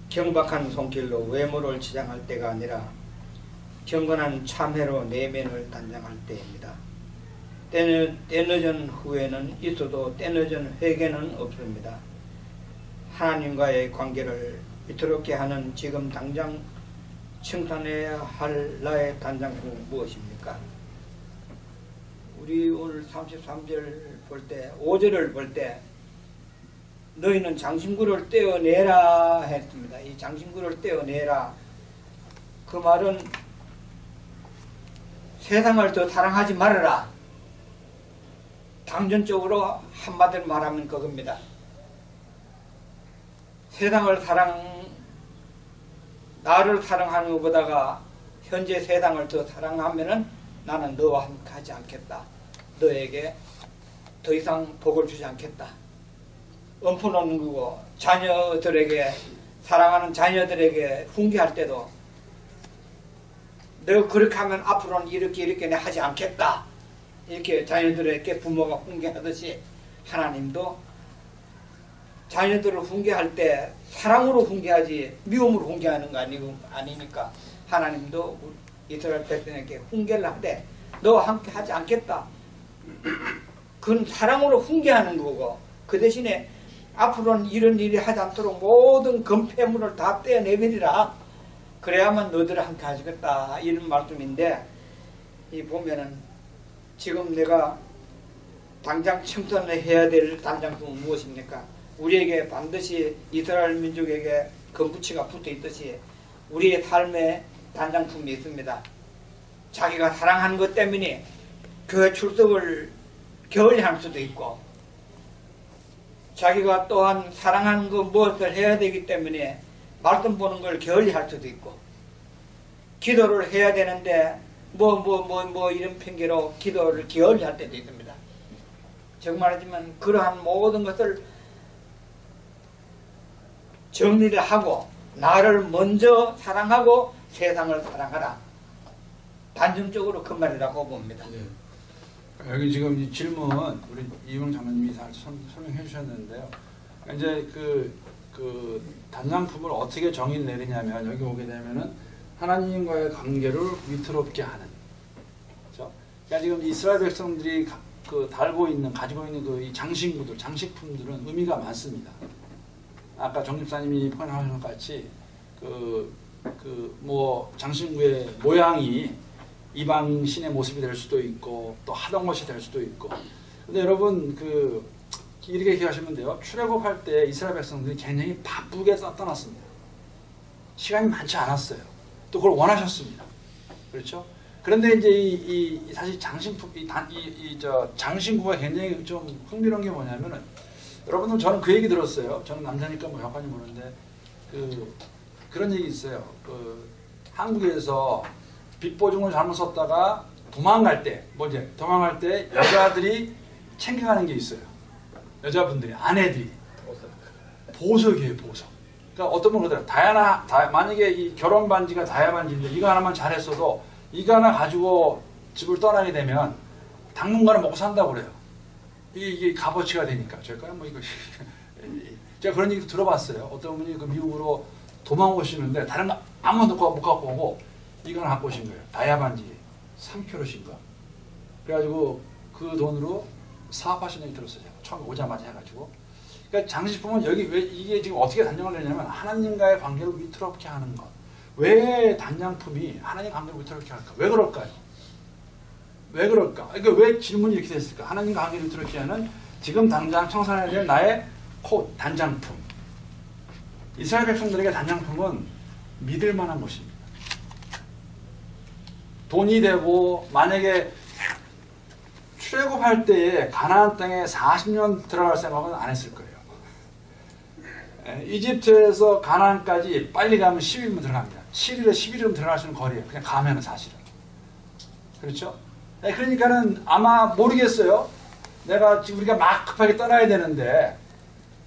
경박한 손길로 외모를 치장할 때가 아니라 경건한 참회로 내면을 단장할 때입니다. 때늦은 후회는 있어도 때늦은 회개는 없습니다. 하나님과의 관계를 위태롭게 하는 지금 당장 청산해야 할 나의 단장품은 무엇입니까? 우리 오늘 33절 볼 때, 5절을 볼 때 너희는 장신구를 떼어내라 했습니다. 이 장신구를 떼어내라. 그 말은 세상을 더 사랑하지 말아라. 당전적으로 한마디로 말하면 그겁니다. 나를 사랑하는 것보다가 현재 세상을 더 사랑하면은 나는 너와 함께 하지 않겠다. 너에게 더 이상 복을 주지 않겠다. 엎어놓는 거고, 사랑하는 자녀들에게 훈계할 때도 너 그렇게 하면 앞으로는 이렇게 내 하지 않겠다. 이렇게 자녀들에게 부모가 훈계하듯이 하나님도 자녀들을 훈계할 때 사랑으로 훈계하지 미움으로 훈계하는 거 아니니까 하나님도 이스라엘 백성에게 훈계를 하되 너와 함께 하지 않겠다. 그건 사랑으로 훈계하는 거고, 그 대신에 앞으로는 이런 일이 하지 않도록 모든 금폐물을 다 떼어내버리라. 그래야만 너들을 함께 하시겠다. 이런 말씀인데, 이 보면은 지금 내가 당장 청산을 해야 될 단장품은 무엇입니까? 우리에게 반드시 이스라엘 민족에게 금부치가 붙어 있듯이 우리의 삶에 단장품이 있습니다. 자기가 사랑하는 것 때문에 교회 출석을 게을리할 수도 있고, 자기가 또한 사랑하는 것 무엇을 해야 되기 때문에 말씀 보는 걸 게을리할 수도 있고, 기도를 해야 되는데 이런 핑계로 기도를 게을리할 때도 있습니다. 정말하지만 그러한 모든 것을 정리를 하고 나를 먼저 사랑하고 세상을 사랑하라. 단정적으로 그 말이라고 봅니다. 네. 여기 지금 이 질문 우리 이용 장로님이 잘 설명해 주셨는데요. 이제 그 단장품을 어떻게 정의를 내리냐면, 여기 오게 되면은 하나님과의 관계를 위태롭게 하는. 그렇죠? 그러니까 지금 이스라엘 백성들이 가지고 있는 그 이 장신구들, 장식품들은 의미가 많습니다. 아까 정 집사님이 표현하신 것 같이 장신구의 모양이 이방 신의 모습이 될 수도 있고 또 하던 것이 될 수도 있고. 근데 여러분 이렇게 기억하시면 돼요. 출애굽할 때 이스라엘 백성들이 굉장히 바쁘게 떠났습니다. 시간이 많지 않았어요. 또 그걸 원하셨습니다. 그렇죠? 그런데 이제 사실 장신구가 굉장히 좀 흥미로운 게 뭐냐면은, 여러분들 저는 그 얘기 들었어요. 저는 남자니까 약간이 모르는데 그런 얘기 있어요. 한국에서 빚보증을 잘못 썼다가 도망갈 때 여자들이 챙겨가는 게 있어요. 여자분들이, 아내들이 보석이에요, 보석. 그러니까 어떤 분은 그러더라고요. 만약에 이 결혼 반지가 다이아 반지인데 이거 하나만 잘했어도 이거 하나 가지고 집을 떠나게 되면 당분간은 먹고 산다고 그래요. 이게 값어치가 되니까. 제가 제가 그런 얘기도 들어봤어요. 어떤 분이 미국으로 도망오시는데 다른 거 아무것도 못 갖고 오고 이거 하나 갖고 오신 거예요. 다이아 반지 3kg인가. 그래가지고 그 돈으로 사업하신 얘기 들었어요. 처음 오자마자 해가지고. 그러니까 장식품은 여기 왜 이게 지금 어떻게 단정을 내냐면 하나님과의 관계를 위태롭게 하는 것. 왜 단장품이 하나님 관계를 위태롭게 할까? 왜 그럴까요? 왜 그럴까? 그러니까 왜 질문이 이렇게 됐을까? 하나님과 관계를 위태롭게 하는 지금 당장 청산해야 될 나의 코 단장품. 이스라엘 백성들에게 단장품은 믿을 만한 것입니다. 돈이 되고 만약에 출애굽할 때에 가나안 땅에 40년 들어갈 생각은 안 했을 거예요. 이집트에서 가나안까지 빨리 가면 10일이면 들어갑니다. 7일에 11일이면 들어갈 수 있는 거리예요. 그냥 가면은 사실은. 그렇죠? 그러니까는 아마 모르겠어요. 내가 지금 우리가 막 급하게 떠나야 되는데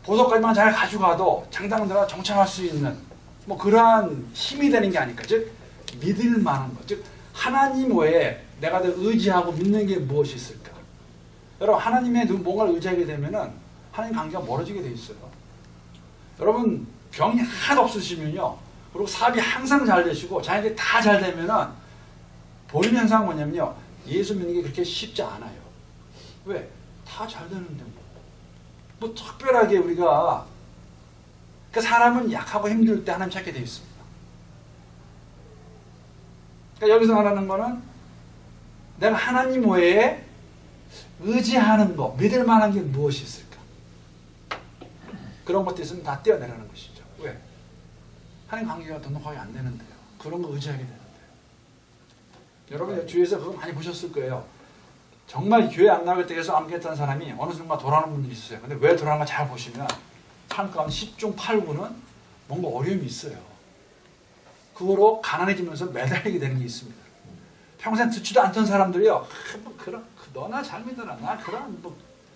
보석까지만 잘 가져가도 장당 들어가 정착할 수 있는 뭐 그러한 힘이 되는 게 아닐까. 즉 믿을 만한 것. 즉 하나님 외에 내가 의지하고 믿는 게 무엇이 있을까? 여러분 하나님의 뭔가를 의지하게 되면은 하나님 관계가 멀어지게 돼 있어요. 여러분 병이 하나도 없으시면요. 그리고 사업이 항상 잘 되시고 자녀들이 다 잘 되면은 보이는 현상은 뭐냐면요. 예수 믿는 게 그렇게 쉽지 않아요. 왜? 다 잘 되는데 뭐 특별하게 우리가 그러니까 사람은 약하고 힘들 때 하나님 찾게 되어 있습니다. 그러니까 여기서 말하는 거는 내가 하나님 외에 의지하는 거, 믿을 만한 게 무엇이 있을까? 그런 것도 있으면 다 떼어내라는 것이죠. 왜? 하나님 관계가 돈독하게 안 되는데요. 그런 거 의지하게 되는데요. 여러분 주위에서 그거 많이 보셨을 거예요. 정말 교회 안 나갈 때 계속 암기했던 사람이 어느 순간 돌아오는 분들이 있었어요. 근데 왜 돌아오는가 잘 보시면 삶 가운데 10중 8구는 뭔가 어려움이 있어요. 그거로 가난해지면서 매달리게 되는 게 있습니다. 평생 듣지도 않던 사람들이요. 너나 잘 믿어라. 나 그런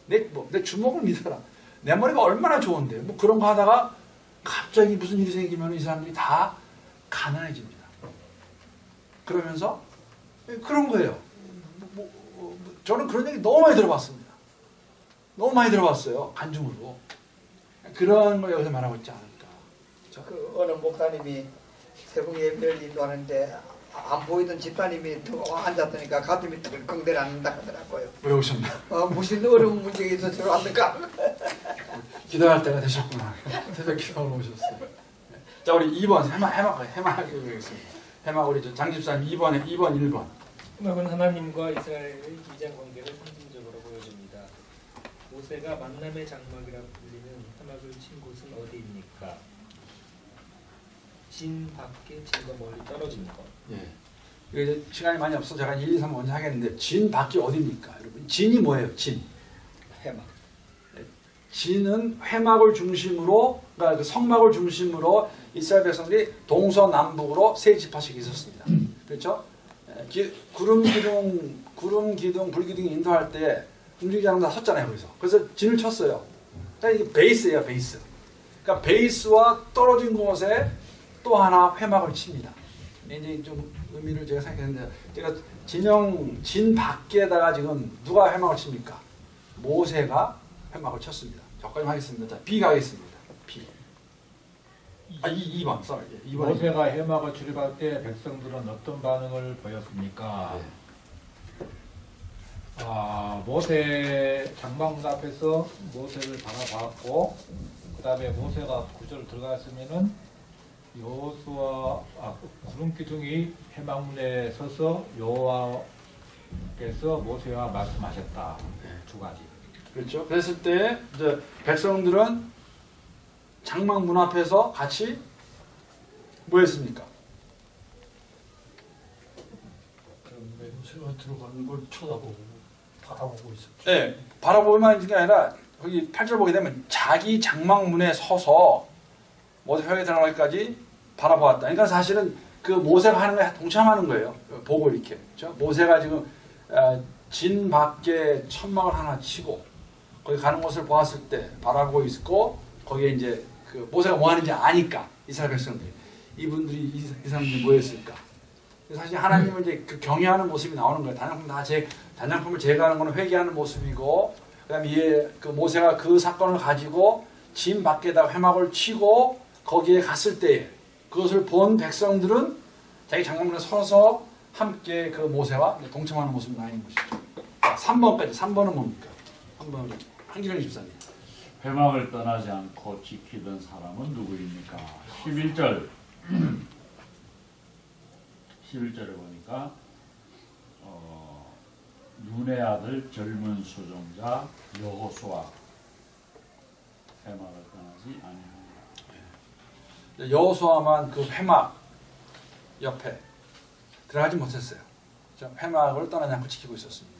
내 주먹을 믿어라. 내 머리가 얼마나 좋은데. 뭐 그런 거 하다가 갑자기 무슨 일이 생기면 이 사람들이 다 가난해집니다. 그러면서 그런 거예요. 저는 그런 얘기 너무 많이 들어봤습니다. 너무 많이 들어봤어요. 간증으로. 그런 걸 여기서 말하고 있지 않을까. 그 어느 목사님이 새벽 예배를 인도하는데 안 보이던 집사님이 더 앉았으니까 가슴이 덜컹 내려앉는다 하더라고요. 왜 오셨나? 무슨 어려운 문제가 있어서 저러 왔는가? 기도할 때가 되셨구나. 새벽 기도하러 오셨어요. 자, 우리 2번 해막 보겠습니다. 해막 우리 장집사님 2번 1번. 해막은 하나님과 이스라엘의 이장 관계를 상징적으로 보여줍니다. 모세가 만남의 장막이라 불리는 해막을 친 곳은 어디입니까? 진 밖에 진과 멀리 떨어진 것. 예. 이제 시간이 많이 없어 제가 1, 2, 3 먼저 하겠는데 진 밖이 어디입니까? 여러분 진이 뭐예요? 진. 해막. 진은 회막을 중심으로 그러니까 그 성막을 중심으로 이스라엘 백성들이 동서남북으로 세 지파씩 있었습니다. 그렇죠? 구름 기둥, 불 기둥이 인도할 때 움직이지 않으면 다 섰잖아요. 거기서. 그래서 진을 쳤어요. 그러니까 이게 베이스예요, 베이스. 그러니까 베이스와 떨어진 곳에 또 하나 회막을 칩니다. 이제 좀 의미를 제가 생각했는데 제가 진 밖에다가 지금 누가 회막을 칩니까? 모세가 회막을 쳤습니다. 저까지 하겠습니다. 자, B 가겠습니다. B. 2번. sorry. 2번. 모세가 해막을 출입할 때 백성들은 어떤 반응을 보였습니까? 네. 모세 장막문 앞에서 모세를 바라봤고 그 다음에 모세가 구절 들어갔으면은 여호수아 구름 기둥이 해막문에 서서 여호와께서 모세와 말씀하셨다. 두 가지. 그렇죠. 그랬을 때 이제 백성들은 장막 문 앞에서 같이 뭐 했습니까? 모세가 들어가는 걸 쳐다보고 바라보고 있었죠. 네, 바라보기만 있는 게 아니라 거기 8절 보게 되면 자기 장막 문에 서서 모세 벽에 들어가기까지 바라보았다. 그러니까 사실은 그 모세가 하는 거에 동참하는 거예요. 보고 이렇게. 그렇죠? 모세가 지금 진 밖에 천막을 하나 치고 거기 가는 곳을 보았을 때 바라보고 있고 거기에 이제 그 모세가 뭐 하는지 아니까 이스라엘 백성들이 이분들이 이 사람들이 뭐 했을까? 사실 하나님을 이제 그 경외하는 모습이 나오는 거예요. 단장품을 제거하는 거는 회개하는 모습이고 그다음에 그 모세가 그 사건을 가지고 진 밖에다 회막을 치고 거기에 갔을 때 그것을 본 백성들은 자기 장막문에 서서 함께 그 모세와 동참하는 모습이 나오는 것이죠. 3번까지. 3번은 뭡니까? 3번 한기령 집사님. 회막을 떠나지 않고 지키던 사람은 누구입니까? 11절 11절에 보니까 눈의 아들 젊은 수종자 여호수아 회막을 떠나지 아니하니라. 여호수아만 그 회막 옆에 들어가지 못했어요. 회막을 떠나지 않고 지키고 있었습니다.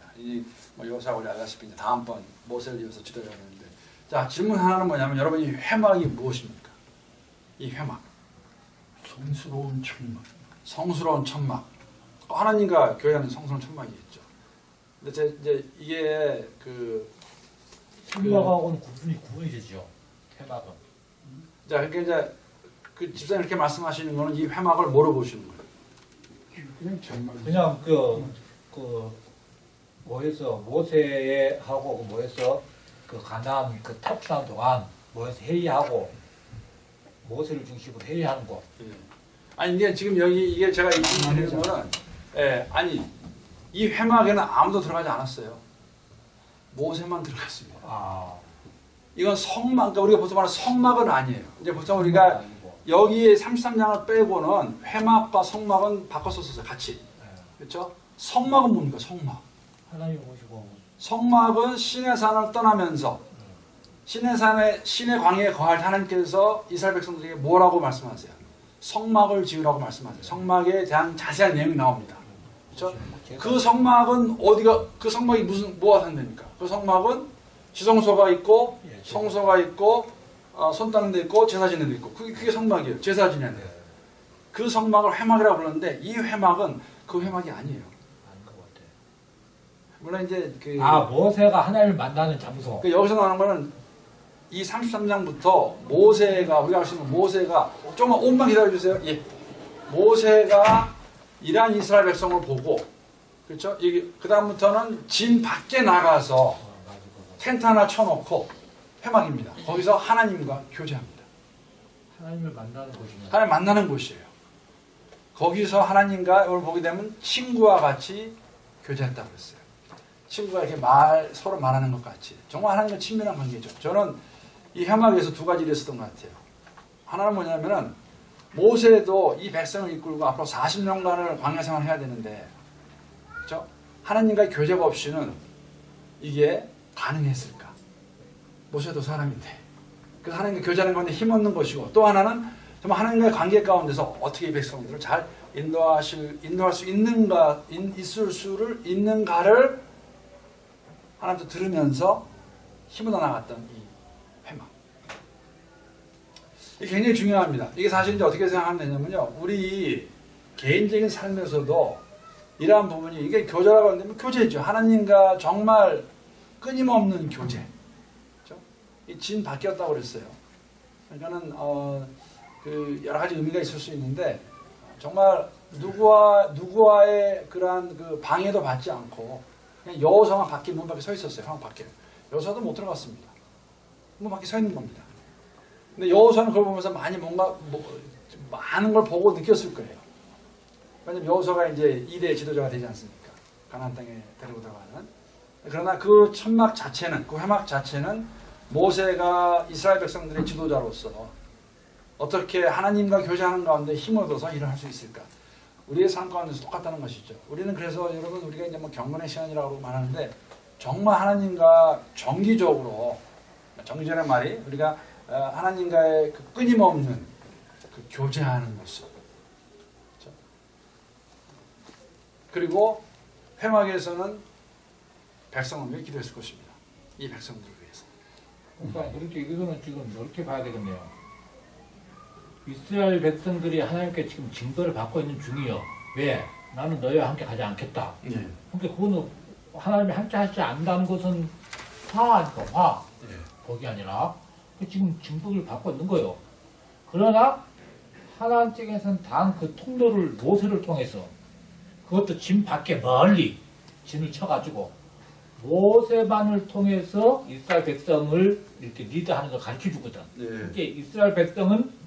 뭐 여호수아가 우리 알다시피 이제 다음번 모세를 이어서 지도자가 되는데, 자 질문 하나는 뭐냐면 여러분 이 회막이 무엇입니까? 이 회막. 성스러운 천막. 성스러운 천막. 하나님과 교회하는 성스러운 천막이겠죠. 근데 이제 이게 천막하고는 구분이죠. 회막은. 자, 그러니까 이제 그 집사님 이렇게 말씀하시는 거는 이 회막을 뭐로 보시는 거예요? 그냥 천막. 그냥 뭐해서 모세하고 뭐해서 그 가나안 그 탈출한 동안 뭐해서 회의하고 모세를 중심으로 회의하는 거. 아니 이게 지금 여기 이게 제가 이 드리는 거는 아니 이 회막에는 아무도 들어가지 않았어요. 모세만 들어갔습니다. 이건 성막, 그러니까 우리가 보통 말하는 성막은 아니에요. 이제 보통 우리가 여기에 33장을 빼고는 회막과 성막은 바꿔서 썼어요. 같이. 그렇죠? 성막은 뭡니까? 성막. 하나님 오시고. 성막은 신의 산을 떠나면서 신의 광야에 거할 하나님께서 이스라엘 백성들에게 뭐라고 말씀하세요? 성막을 지으라고 말씀하세요. 성막에 대한 자세한 내용이 나옵니다. 그렇죠? 그 성막은 그 성막이 뭐가 상대입니까? 그 성막은 지성소가 있고 성소가 있고 손 닦는 데 있고 제사 지내는 데 있고 그게 성막이에요. 제사 지내는 데. 그 성막을 회막이라고 부르는데 이 회막은 그 회막이 아니에요. 물론 이제 모세가 하나님을 만나는 장소. 여기서 나오는 거는 이 33장부터 모세가 우리가 알 수 있는 모세가 조금만 5분만 기다려 주세요. 예. 모세가 이란 이스라엘 백성을 보고 그렇죠? 그 다음부터는 진 밖에 나가서 텐트 하나 쳐놓고 회막입니다. 거기서 하나님과 교제합니다. 하나님을 만나는 곳이면. 하나님 만나는 곳이에요. 거기서 하나님과 이걸 보게 되면 친구와 같이 교제했다고 그랬어요. 친구가 이렇게 서로 말하는 것 같이. 정말 하나님과 친밀한 관계죠. 저는 이 회막에서 두 가지를 했었던 것 같아요. 하나는 뭐냐면은 모세도 이 백성을 이끌고 앞으로 40년간을 광야 생활을 해야 되는데, 그렇죠? 하나님과의 교제가 없이는 이게 가능했을까? 모세도 사람인데. 그래서 하나님과 교제하는 가운데 힘없는 것이고, 또 하나는 정말 하나님과의 관계 가운데서 어떻게 이 백성들을 잘 인도할 수 있는가를 하나님도 들으면서 힘을 나갔던 이 회막. 이게 굉장히 중요합니다. 이게 사실 이제 어떻게 생각하면 되냐면요. 우리 개인적인 삶에서도 이러한 부분이 이게 교제라고 하면 교제죠. 하나님과 정말 끊임없는 교제. 그렇죠? 이 진 바뀌었다고 그랬어요. 그러니까는 여러 가지 의미가 있을 수 있는데 정말 누구와의 그러한 그 방해도 받지 않고 그냥 여호수아만 밖에 문 밖에 서 있었어요. 회막 밖에. 여호수아도 못 들어갔습니다. 문 밖에 서 있는 겁니다. 근데 여호수아는 그걸 보면서 많은 걸 보고 느꼈을 거예요. 왜냐면 여호수아가 이제 2대 지도자가 되지 않습니까? 가나안 땅에 데리고 들어가는. 그러나 그 천막 자체는, 그 회막 자체는 모세가 이스라엘 백성들의 지도자로서 어떻게 하나님과 교제하는 가운데 힘을 얻어서 일을 할 수 있을까? 우리의 삶 가운데서 똑같다는 것이죠. 우리는 그래서 여러분 우리가 이제 뭐 경건의 시간이라고 말하는데 정말 하나님과 정기적으로 정기전의 말이 우리가 하나님과의 그 끊임없는 그 교제하는 모습. 그렇죠? 그리고 회막에서는 백성을 위해 기도했을 것입니다. 이 백성들을 위해서. 그러니까 그렇게 이거는 지금 이렇게 봐야 되겠네요. 이스라엘 백성들이 하나님께 지금 징벌을 받고 있는 중이요. 왜? 나는 너희와 함께 가지 않겠다. 그러니까 그거는 하나님이 함께 하지 않는다는 것은 화니까 화. 복이 아니라 지금 징벌을 받고 있는 거예요. 그러나 하나님 쪽에서는 단 그 통로를 모세를 통해서 그것도 진 밖에 멀리 진을 쳐가지고 모세만을 통해서 이스라엘 백성을 이렇게 리드하는 걸 가르쳐 주거든. 그게 이스라엘 백성은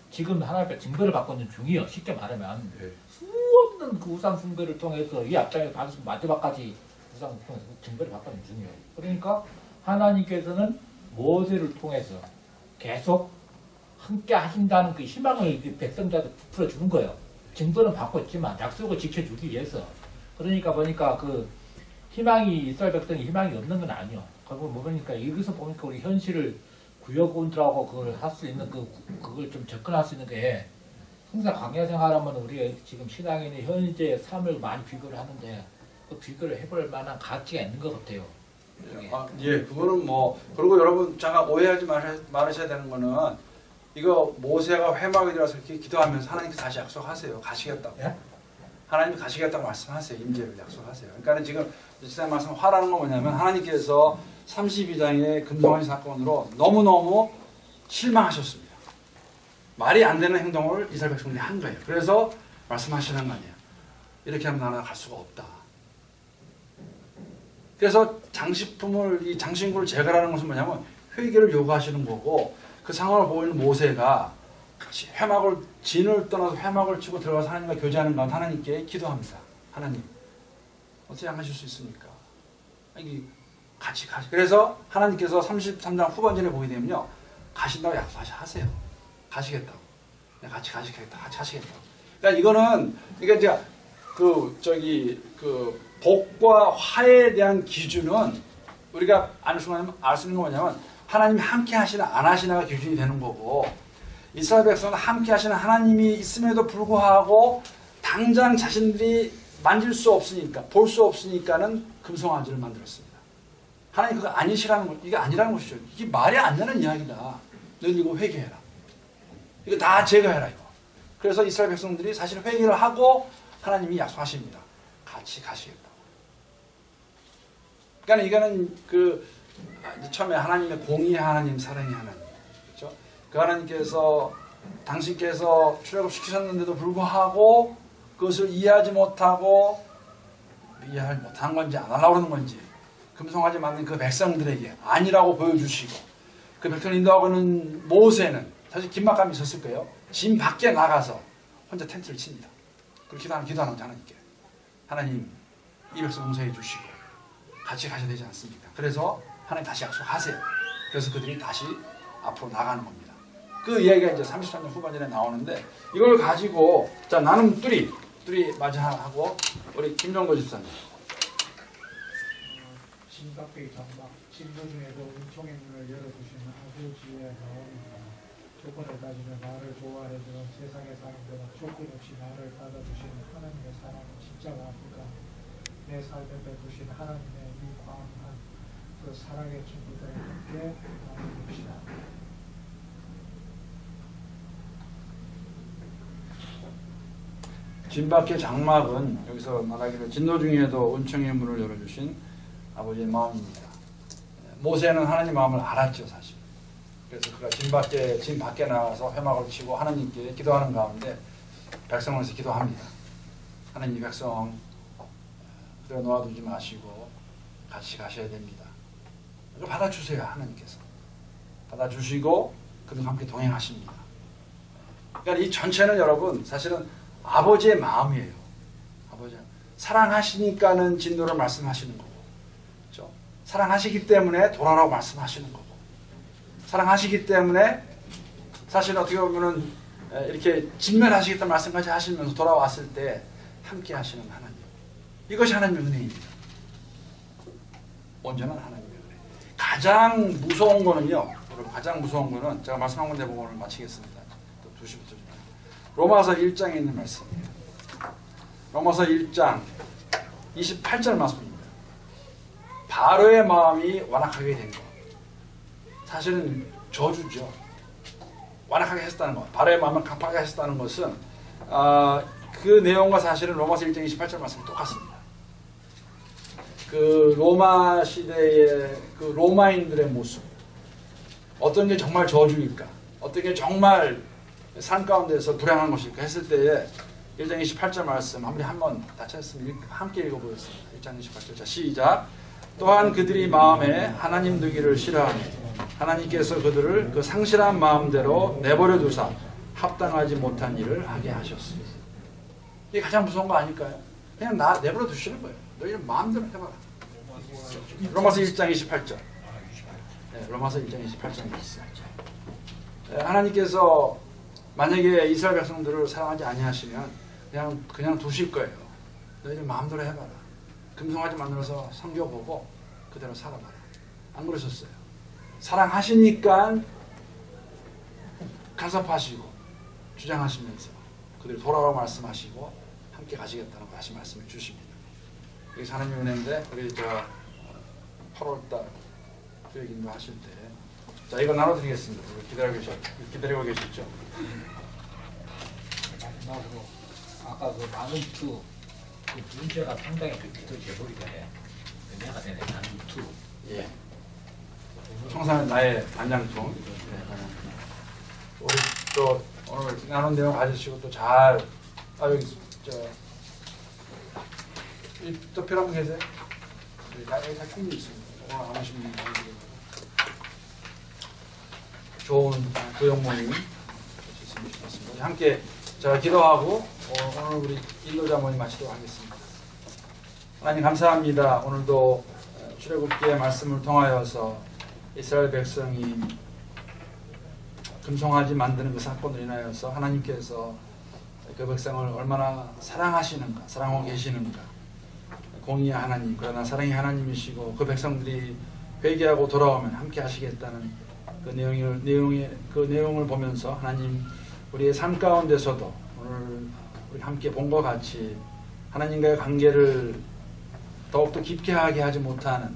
지금 하나님께 징벌을 받고 있는 중이요. 쉽게 말하면 수없는 그 우상 숭배를 통해서 이 앞장에 마지막까지 우상 통해서 징벌을 받고 있는 중이요. 그러니까 하나님께서는 모세를 통해서 계속 함께 하신다는 그 희망을 백성들한테 풀어주는 거예요. 징벌은 받고 있지만 약속을 지켜주기 위해서. 그러니까 보니까 그 희망이 이스라엘 백성이 희망이 없는 건 아니요. 그걸 보니까 여기서 보니까 우리 현실을 구역원들하고 그걸 할 수 있는 그걸 좀 접근할 수 있는 게 항상 광야 생활하면 우리 지금 신앙인이 현재 삶을 많이 비교를 하는데 그 비교를 해볼 만한 가치가 있는 것 같아요. 예, 그거는 뭐 그리고 여러분 잠깐 오해하지 말으셔야 되는 거는 이거 모세가 회막에 들어서 이렇게 기도하면서 하나님께 다시 약속하세요. 가시겠다고. 예? 하나님이 가시겠다고 말씀하세요. 임재를 약속하세요. 그러니까 지금 지난 말씀 화라는 건 뭐냐면 하나님께서 32장의 금송아지 사건으로 너무너무 실망하셨습니다. 말이 안 되는 행동을 이스라엘 백성들이 한 거예요. 그래서 말씀하시는 거 아니에요. 이렇게 하면 나는 갈 수가 없다. 그래서 이 장신구를 제거하는 것은 뭐냐면 회개를 요구하시는 거고 그 상황을 보이는 모세가 회막을 진을 떠나서 회막을 치고 들어가서 하나님과 교제하는 가운데 하나님께 기도합니다. 하나님 어떻게 안 가실 수 있습니까? 같이 가시. 그래서 하나님께서 33장 후반전에 보게 되면요 가신다고 약속하세요. 가시겠다고. 같이 가시겠다. 같이 하시겠다고. 그러니까 이거는 이제 복과 화에 대한 기준은 우리가 알 수 있는 건 뭐냐면 하나님이 함께 하시나 안 하시나가 기준이 되는 거고 이스라엘 백성은 함께 하시는 하나님이 있음에도 불구하고 당장 자신들이 만질 수 없으니까 볼 수 없으니까는 금송아지를 만들었습니다. 하나님 그거 아니시라는 거 이게 아니라는 것이죠. 이게 말이 안 되는 이야기다. 너희 이거 회개해라. 이거 다 제거해라 이거. 그래서 이스라엘 백성들이 사실 회개를 하고 하나님이 약속하십니다. 같이 가시겠다고. 그러니까 이거는 처음에 하나님의 공의의 하나님, 사랑의 하나님, 그렇죠? 그 하나님께서 당신께서 출애굽 시키셨는데도 불구하고 그것을 이해하지 못하고 이해하지 못한 건지 안 하려고 하는 건지 금송아지 만든 그 백성들에게 아니라고 보여주시고 그 백성을 인도하고는 모세는 사실 긴막감이 있었을 거예요. 진 밖에 나가서 혼자 텐트를 칩니다. 그리고 기도하는 거죠. 하나님께. 하나님 이 백성 용서해 주시고 같이 가셔야 되지 않습니까? 그래서 하나님 다시 약속하세요. 그래서 그들이 다시 앞으로 나가는 겁니다. 그 이야기가 이제 33년 후반전에 나오는데 이걸 가지고 자 나는 뚜리 맞이하고 우리 김정거 집사님 진밖의 장막 진도 중에도 은총의 문을 열어주시는 아버지의 마음입니다. 조건을 가지며 나를 좋아해주는 세상의 사람들은 조건 없이 나를 받아주시는 하나님의 사랑은 진짜 아프가 내 삶에 베푸신 하나님의 이 광한 그 사랑의 친구들에 함께 나눠봅시다. 진밖의 장막은 여기서 말하기를 진도 중에도 은총의 문을 열어주신 아버지의 마음입니다. 모세는 하나님 마음을 알았죠 사실. 그래서 그가 진 밖에 나가서 회막을 치고 하나님께 기도하는 가운데 백성을 위해서 기도합니다. 하나님 이 백성 그대로 놓아두지 마시고 같이 가셔야 됩니다. 이걸 받아주세요. 하나님께서 받아주시고 그들과 함께 동행하십니다. 그러니까 이 전체는 여러분 사실은 아버지의 마음이에요. 아버지 사랑하시니까는 진노를 말씀하시는 거고, 그렇죠? 사랑하시기 때문에 돌아라고 말씀하시는 거고, 사랑하시기 때문에 사실 어떻게 보면은 이렇게 진멸하시겠다는 말씀까지 하시면서 돌아왔을 때 함께 하시는 하나님. 이것이 하나님의 은혜입니다. 온전한 하나님의 은혜. 가장 무서운 거는요. 가장 무서운 거는 제가 말씀한 건데 보고 오늘 마치겠습니다. 또 2시부터 좀. 로마서 1장에 있는 말씀이에요. 로마서 1장 28절 말씀입니다. 바로의 마음이 완악하게 된 것. 사실은 저주죠. 완악하게 했다는 것. 바로의 마음을 강팍하게 했다는 것은 그 내용과 사실은 로마서 1장 28절 말씀이 똑같습니다. 그 로마 시대의 그 로마인들의 모습, 어떤 게 정말 저주일까, 어떤 게 정말 삶 가운데서 불행한 것일까 했을 때에 1장 28절 말씀 아무리 한번 다 찾았으면 함께 읽어보겠습니다. 1장 28절. 자, 시작. 또한 그들이 마음에 하나님 두기를 싫어하니 하나님께서 그들을 그 상실한 마음대로 내버려 두사 합당하지 못한 일을 하게 하셨습니다. 이게 가장 무서운 거 아닐까요? 그냥 내버려 두시는 거예요. 너희는 마음대로 해봐라. 로마서 1장 28절. 로마서 1장 28절에 있어요. 하나님께서 만약에 이스라엘 백성들을 사랑하지 아니하시면 그냥 두실 거예요. 너희들 마음대로 해봐라. 금송아지 만들어서 섬겨보고 그대로 살아봐라. 안 그러셨어요. 사랑하시니까 간섭하시고 주장하시면서 그들이 돌아오라고 말씀하시고 함께 가시겠다는 다시 말씀해 주십니다. 여기 하나님 은혜인데 우리 8월달 교육 인도하실 때 자 이거 나눠드리겠습니다. 기다리고 계시죠? 마지막으로 아까 그 나눔투 그 문제가 상당히 그 기도 제목이가 해. 은혜가 되네 나눔투. 예. 청산은 나의 반장통. 우리 또 오늘 나눈 내용 가지시고 또 잘 여기 또 필요한 분 계세요? 여기 다 충분히 있습니다. 오늘 안 오신 분 좋은 교육 모임 있으면 좋겠습니다. 함께 제가 기도하고 오늘 우리 인도자 모임 마치도록 하겠습니다. 하나님 감사합니다. 오늘도 출애굽기의 말씀을 통하여서 이스라엘 백성이 금송아지 만드는 그 사건으로 인하여서 하나님께서 그 백성을 얼마나 사랑하시는가, 사랑하고 계시는가. 공의의 하나님, 그러나 사랑의 하나님이시고 그 백성들이 회개하고 돌아오면 함께 하시겠다는 그 내용을 보면서 하나님 우리의 삶 가운데서도 오늘 우리 함께 본 것 같이 하나님과의 관계를 더욱더 깊게 하게 하지 못하는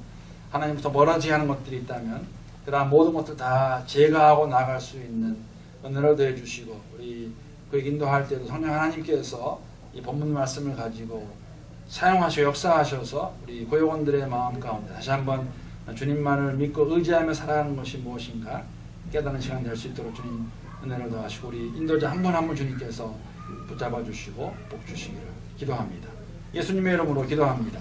하나님부터 멀어지게 하는 것들이 있다면 그러한 모든 것들 다 제거하고 나갈 수 있는 은혜를 더해 주시고 우리 그 인도할 때도 성령 하나님께서 이 본문 말씀을 가지고 사용하시고 역사하셔서 우리 고역원들의 마음 가운데 다시 한번 주님만을 믿고 의지하며 살아가는 것이 무엇인가 깨닫는 시간 될 수 있도록 주님 은혜를 더하시고 우리 인도자 한 분 한 분 주님께서 붙잡아 주시고 복 주시기를 기도합니다. 예수님의 이름으로 기도합니다.